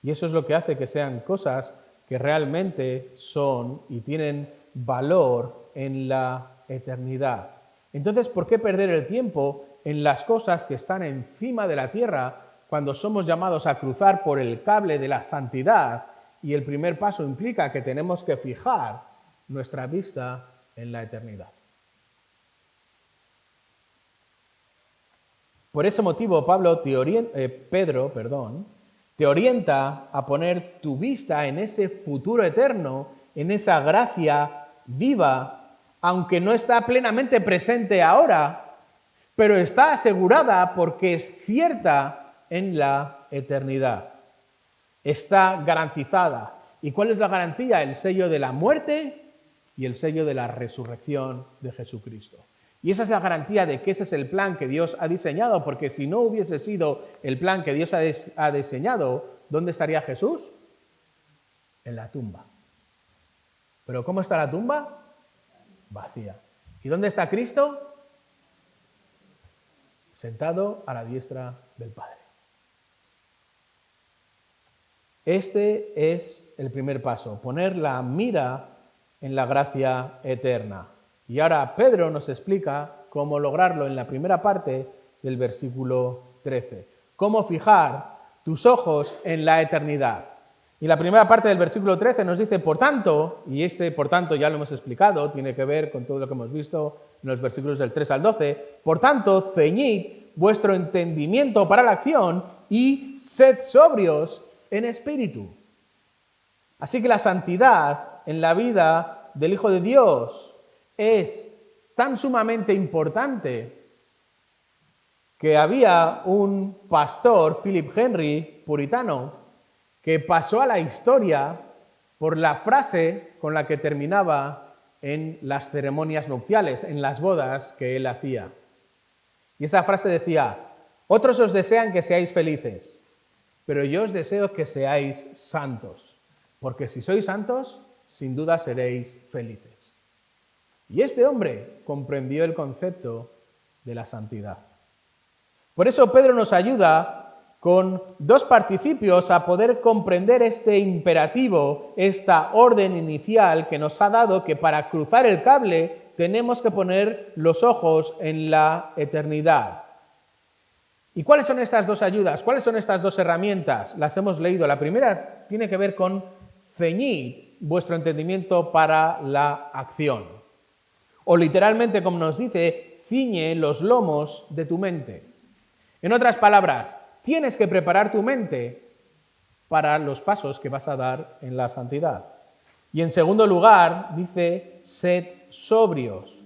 Y eso es lo que hace que sean cosas que realmente son y tienen valor en la eternidad. Entonces, ¿por qué perder el tiempo en las cosas que están encima de la tierra cuando somos llamados a cruzar por el cable de la santidad? Y el primer paso implica que tenemos que fijar nuestra vista en la eternidad. Por ese motivo, Pedro te orienta a poner tu vista en ese futuro eterno, en esa gracia viva, aunque no está plenamente presente ahora, pero está asegurada porque es cierta en la eternidad. Está garantizada. ¿Y cuál es la garantía? El sello de la muerte y el sello de la resurrección de Jesucristo. Y esa es la garantía de que ese es el plan que Dios ha diseñado, porque si no hubiese sido el plan que Dios ha diseñado, ¿dónde estaría Jesús? En la tumba. ¿Pero cómo está la tumba? Vacía. ¿Y dónde está Cristo? Sentado a la diestra del Padre. Este es el primer paso, poner la mira en la gracia eterna. Y ahora Pedro nos explica cómo lograrlo en la primera parte del versículo 13. Cómo fijar tus ojos en la eternidad. Y la primera parte del versículo 13 nos dice, por tanto, y este por tanto ya lo hemos explicado, tiene que ver con todo lo que hemos visto en los versículos del 3 al 12, por tanto, ceñid vuestro entendimiento para la acción y sed sobrios en espíritu. Así que la santidad en la vida del Hijo de Dios es tan sumamente importante que había un pastor, Philip Henry, puritano, que pasó a la historia por la frase con la que terminaba en las ceremonias nupciales, en las bodas que él hacía. Y esa frase decía, otros os desean que seáis felices, pero yo os deseo que seáis santos, porque si sois santos, sin duda seréis felices. Y este hombre comprendió el concepto de la santidad. Por eso Pedro nos ayuda con dos participios a poder comprender este imperativo, esta orden inicial que nos ha dado que para cruzar el cable tenemos que poner los ojos en la eternidad. ¿Y cuáles son estas dos ayudas? ¿Cuáles son estas dos herramientas? Las hemos leído. La primera tiene que ver con ceñid vuestro entendimiento para la acción. O literalmente, como nos dice, ciñe los lomos de tu mente. En otras palabras, tienes que preparar tu mente para los pasos que vas a dar en la santidad. Y en segundo lugar, dice, sed sobrios.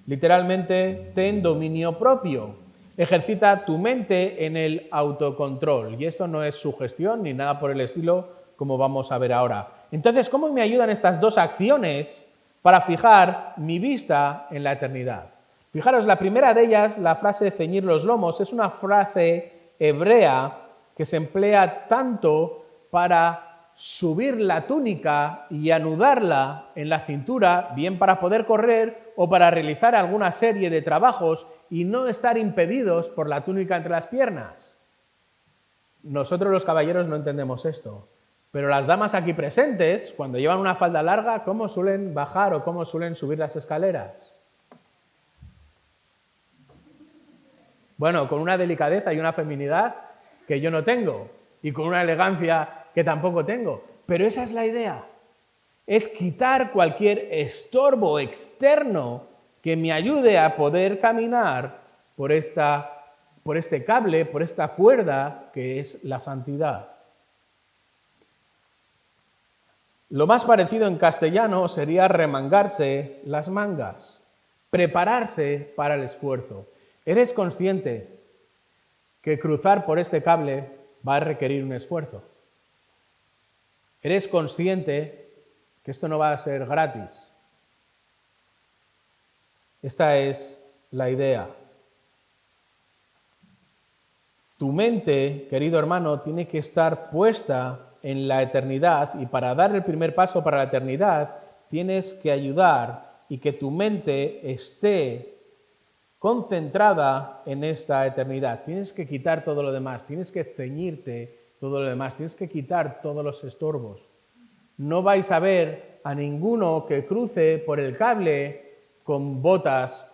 Literalmente, ten dominio propio. Ejercita tu mente en el autocontrol. Y eso no es sugestión ni nada por el estilo, como vamos a ver ahora. Entonces, ¿cómo me ayudan estas dos acciones para fijar mi vista en la eternidad? Fijaros, la primera de ellas, la frase de ceñir los lomos, es una frase hebrea que se emplea tanto para subir la túnica y anudarla en la cintura, bien para poder correr o para realizar alguna serie de trabajos y no estar impedidos por la túnica entre las piernas. Nosotros los caballeros no entendemos esto, pero las damas aquí presentes, cuando llevan una falda larga, ¿cómo suelen bajar o cómo suelen subir las escaleras? Bueno, con una delicadeza y una feminidad que yo no tengo y con una elegancia que tampoco tengo. Pero esa es la idea. Es quitar cualquier estorbo externo que me ayude a poder caminar por este cable, por esta cuerda que es la santidad. Lo más parecido en castellano sería remangarse las mangas, prepararse para el esfuerzo. ¿Eres consciente que cruzar por este cable va a requerir un esfuerzo? ¿Eres consciente que esto no va a ser gratis? Esta es la idea. Tu mente, querido hermano, tiene que estar puesta en la eternidad y para dar el primer paso para la eternidad tienes que ayudar y que tu mente esté concentrada en esta eternidad. Tienes que quitar todo lo demás, tienes que ceñirte todo lo demás, tienes que quitar todos los estorbos. No vais a ver a ninguno que cruce por el cable con botas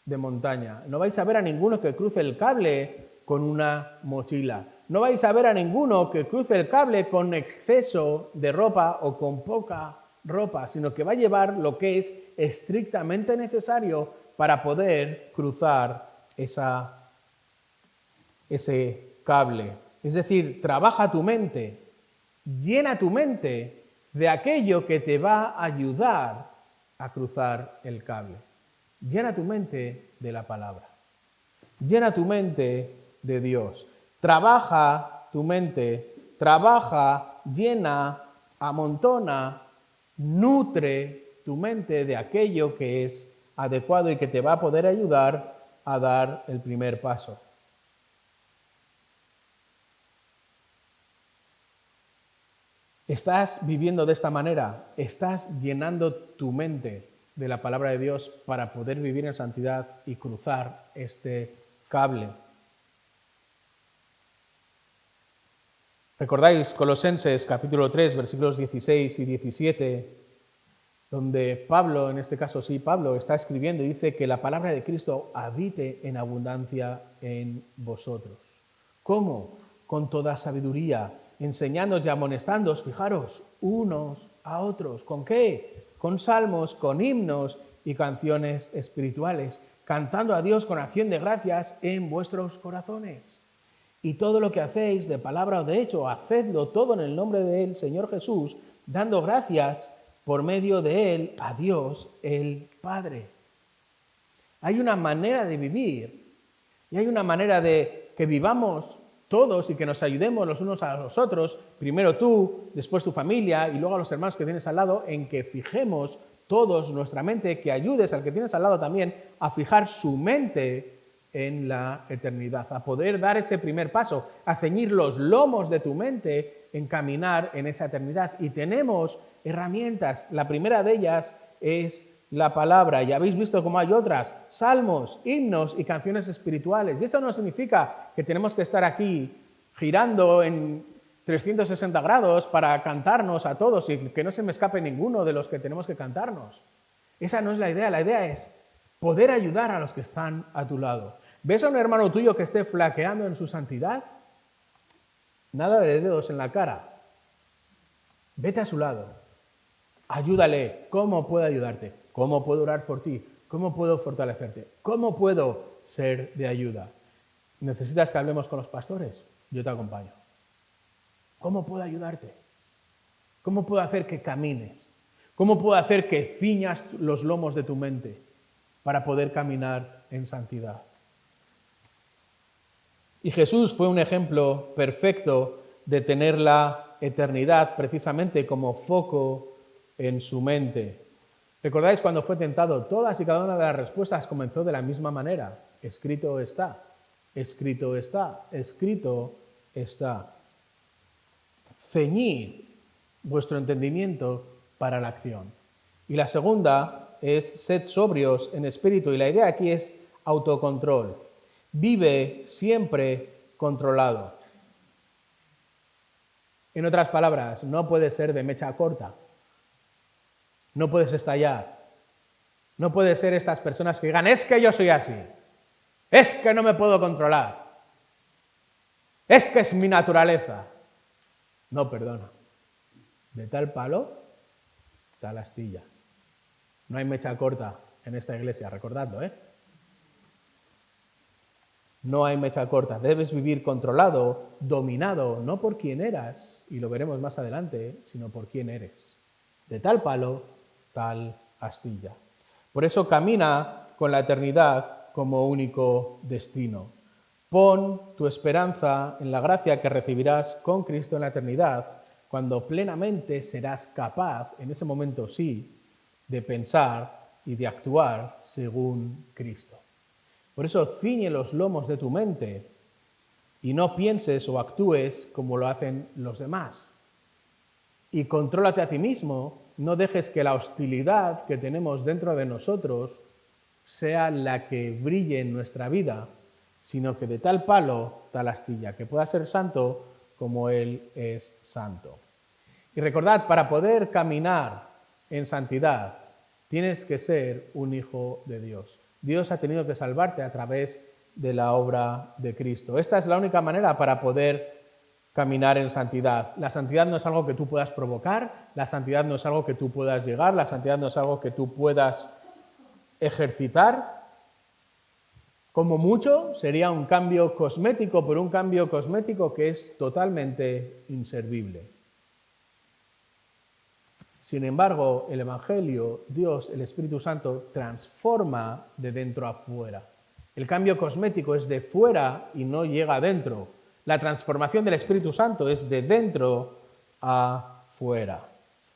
de montaña. No vais a ver a ninguno que cruce el cable con una mochila. No vais a ver a ninguno que cruce el cable con exceso de ropa o con poca ropa, sino que va a llevar lo que es estrictamente necesario para poder cruzar ese cable. Es decir, trabaja tu mente, llena tu mente de aquello que te va a ayudar a cruzar el cable. Llena tu mente de la palabra. Llena tu mente de Dios. Trabaja tu mente, trabaja, llena, amontona, nutre tu mente de aquello que es adecuado y que te va a poder ayudar a dar el primer paso. ¿Estás viviendo de esta manera? ¿Estás llenando tu mente de la palabra de Dios para poder vivir en santidad y cruzar este cable? ¿Recordáis Colosenses capítulo 3, versículos 16 y 17, donde Pablo, en este caso sí, Pablo está escribiendo y dice que la palabra de Cristo habite en abundancia en vosotros? ¿Cómo? Con toda sabiduría, enseñándoos y amonestándoos, fijaros, unos a otros. ¿Con qué? Con salmos, con himnos y canciones espirituales, cantando a Dios con acción de gracias en vuestros corazones. Y todo lo que hacéis, de palabra o de hecho, hacedlo todo en el nombre del Señor Jesús, dando gracias por medio de Él a Dios el Padre. Hay una manera de vivir y hay una manera de que vivamos todos y que nos ayudemos los unos a los otros, primero tú, después tu familia y luego a los hermanos que tienes al lado, en que fijemos todos nuestra mente, que ayudes al que tienes al lado también a fijar su mente en la eternidad, a poder dar ese primer paso, a ceñir los lomos de tu mente en caminar en esa eternidad. Y tenemos herramientas. La primera de ellas es la palabra. Ya habéis visto cómo hay otras: salmos, himnos y canciones espirituales. Y esto no significa que tenemos que estar aquí girando en 360 grados para cantarnos a todos y que no se me escape ninguno de los que tenemos que cantarnos. Esa no es la idea. La idea es poder ayudar a los que están a tu lado. ¿Ves a un hermano tuyo que esté flaqueando en su santidad? Nada de dedos en la cara. Vete a su lado. Ayúdale. ¿Cómo puedo ayudarte? ¿Cómo puedo orar por ti? ¿Cómo puedo fortalecerte? ¿Cómo puedo ser de ayuda? ¿Necesitas que hablemos con los pastores? Yo te acompaño. ¿Cómo puedo ayudarte? ¿Cómo puedo hacer que camines? ¿Cómo puedo hacer que ciñas los lomos de tu mente? para poder caminar en santidad. Y Jesús fue un ejemplo perfecto de tener la eternidad precisamente como foco en su mente. ¿Recordáis cuando fue tentado? Todas y cada una de las respuestas comenzó de la misma manera. Escrito está, escrito está, escrito está. Ceñid vuestro entendimiento para la acción. Y la segunda es sed sobrios en espíritu. Y la idea aquí es autocontrol. Vive siempre controlado. En otras palabras, no puedes ser de mecha corta. No puedes estallar. No puedes ser estas personas que digan, es que yo soy así. Es que no me puedo controlar. Es que es mi naturaleza. No, perdona. De tal palo, tal astilla. No hay mecha corta en esta iglesia, recordadlo, ¿eh? No hay mecha corta. Debes vivir controlado, dominado, no por quién eras, y lo veremos más adelante, sino por quién eres. De tal palo, tal astilla. Por eso camina con la eternidad como único destino. Pon tu esperanza en la gracia que recibirás con Cristo en la eternidad, cuando plenamente serás capaz, en ese momento sí, de pensar y de actuar según Cristo. Por eso ciñe los lomos de tu mente y no pienses o actúes como lo hacen los demás. Y contrólate a ti mismo, no dejes que la hostilidad que tenemos dentro de nosotros sea la que brille en nuestra vida, sino que de tal palo, tal astilla, que pueda ser santo como Él es santo. Y recordad, para poder caminar en santidad, tienes que ser un hijo de Dios. Dios ha tenido que salvarte a través de la obra de Cristo. Esta es la única manera para poder caminar en santidad. La santidad no es algo que tú puedas provocar, la santidad no es algo que tú puedas llegar, la santidad no es algo que tú puedas ejercitar. Como mucho sería un cambio cosmético, pero un cambio cosmético que es totalmente inservible. Sin embargo, el Evangelio, Dios, el Espíritu Santo, transforma de dentro a fuera. El cambio cosmético es de fuera y no llega adentro. La transformación del Espíritu Santo es de dentro a fuera.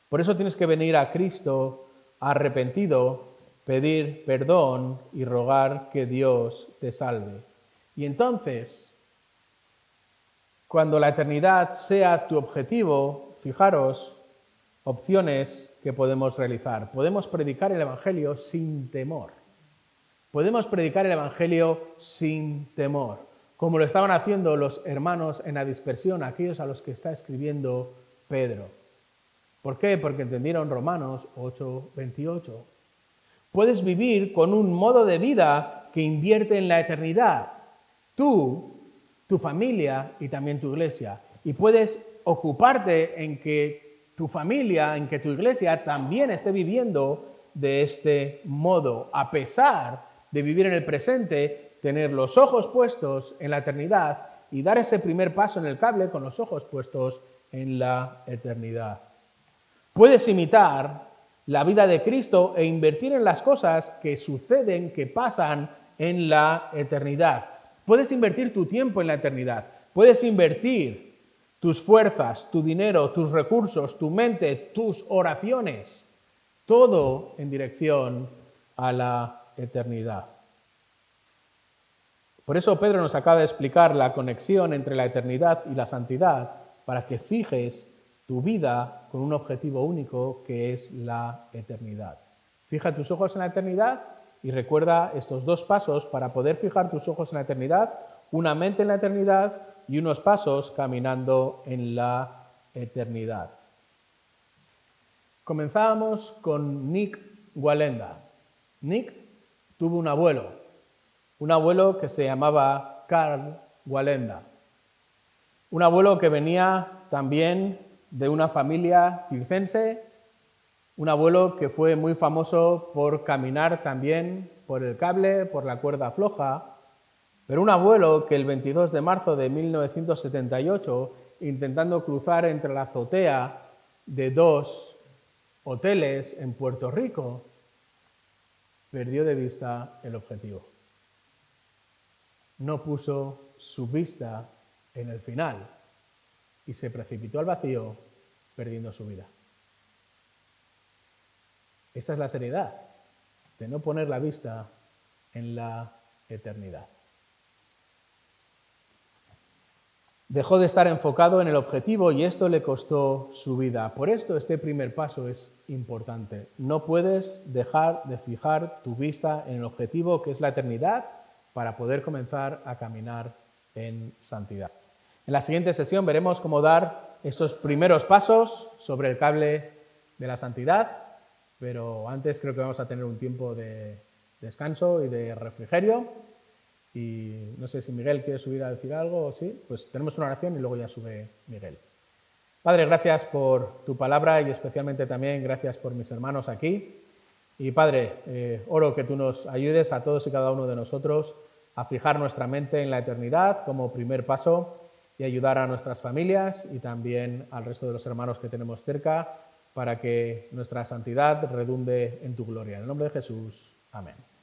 Por eso tienes que venir a Cristo arrepentido, pedir perdón y rogar que Dios te salve. Y entonces, cuando la eternidad sea tu objetivo, fijaros, opciones que podemos realizar. Podemos predicar el Evangelio sin temor. Podemos predicar el Evangelio sin temor, como lo estaban haciendo los hermanos en la dispersión, aquellos a los que está escribiendo Pedro. ¿Por qué? Porque entendieron Romanos 8:28. Puedes vivir con un modo de vida que invierte en la eternidad. Tú, tu familia y también tu iglesia. Y puedes ocuparte en que tu familia, en que tu iglesia también esté viviendo de este modo, a pesar de vivir en el presente, tener los ojos puestos en la eternidad y dar ese primer paso en el cable con los ojos puestos en la eternidad. Puedes imitar la vida de Cristo e invertir en las cosas que suceden, que pasan en la eternidad. Puedes invertir tu tiempo en la eternidad. Puedes invertir tus fuerzas, tu dinero, tus recursos, tu mente, tus oraciones, todo en dirección a la eternidad. Por eso Pedro nos acaba de explicar la conexión entre la eternidad y la santidad para que fijes tu vida con un objetivo único que es la eternidad. Fija tus ojos en la eternidad y recuerda estos dos pasos para poder fijar tus ojos en la eternidad, una mente en la eternidad y unos pasos caminando en la eternidad. Comenzábamos con Nik Wallenda. Nik tuvo un abuelo que se llamaba Karl Wallenda. Un abuelo que venía también de una familia circense, un abuelo que fue muy famoso por caminar también por el cable, por la cuerda floja, pero un abuelo que el 22 de marzo de 1978, intentando cruzar entre la azotea de dos hoteles en Puerto Rico, perdió de vista el objetivo. No puso su vista en el final y se precipitó al vacío perdiendo su vida. Esta es la seriedad de no poner la vista en la eternidad. Dejó de estar enfocado en el objetivo y esto le costó su vida. Por esto este primer paso es importante. No puedes dejar de fijar tu vista en el objetivo que es la eternidad para poder comenzar a caminar en santidad. En la siguiente sesión veremos cómo dar estos primeros pasos sobre el cable de la santidad, pero antes creo que vamos a tener un tiempo de descanso y de refrigerio. Y no sé si Miguel quiere subir a decir algo o sí, pues tenemos una oración y luego ya sube Miguel. Padre, gracias por tu palabra y especialmente también gracias por mis hermanos aquí. Y Padre, oro que tú nos ayudes a todos y cada uno de nosotros a fijar nuestra mente en la eternidad como primer paso y ayudar a nuestras familias y también al resto de los hermanos que tenemos cerca para que nuestra santidad redunde en tu gloria. En el nombre de Jesús. Amén.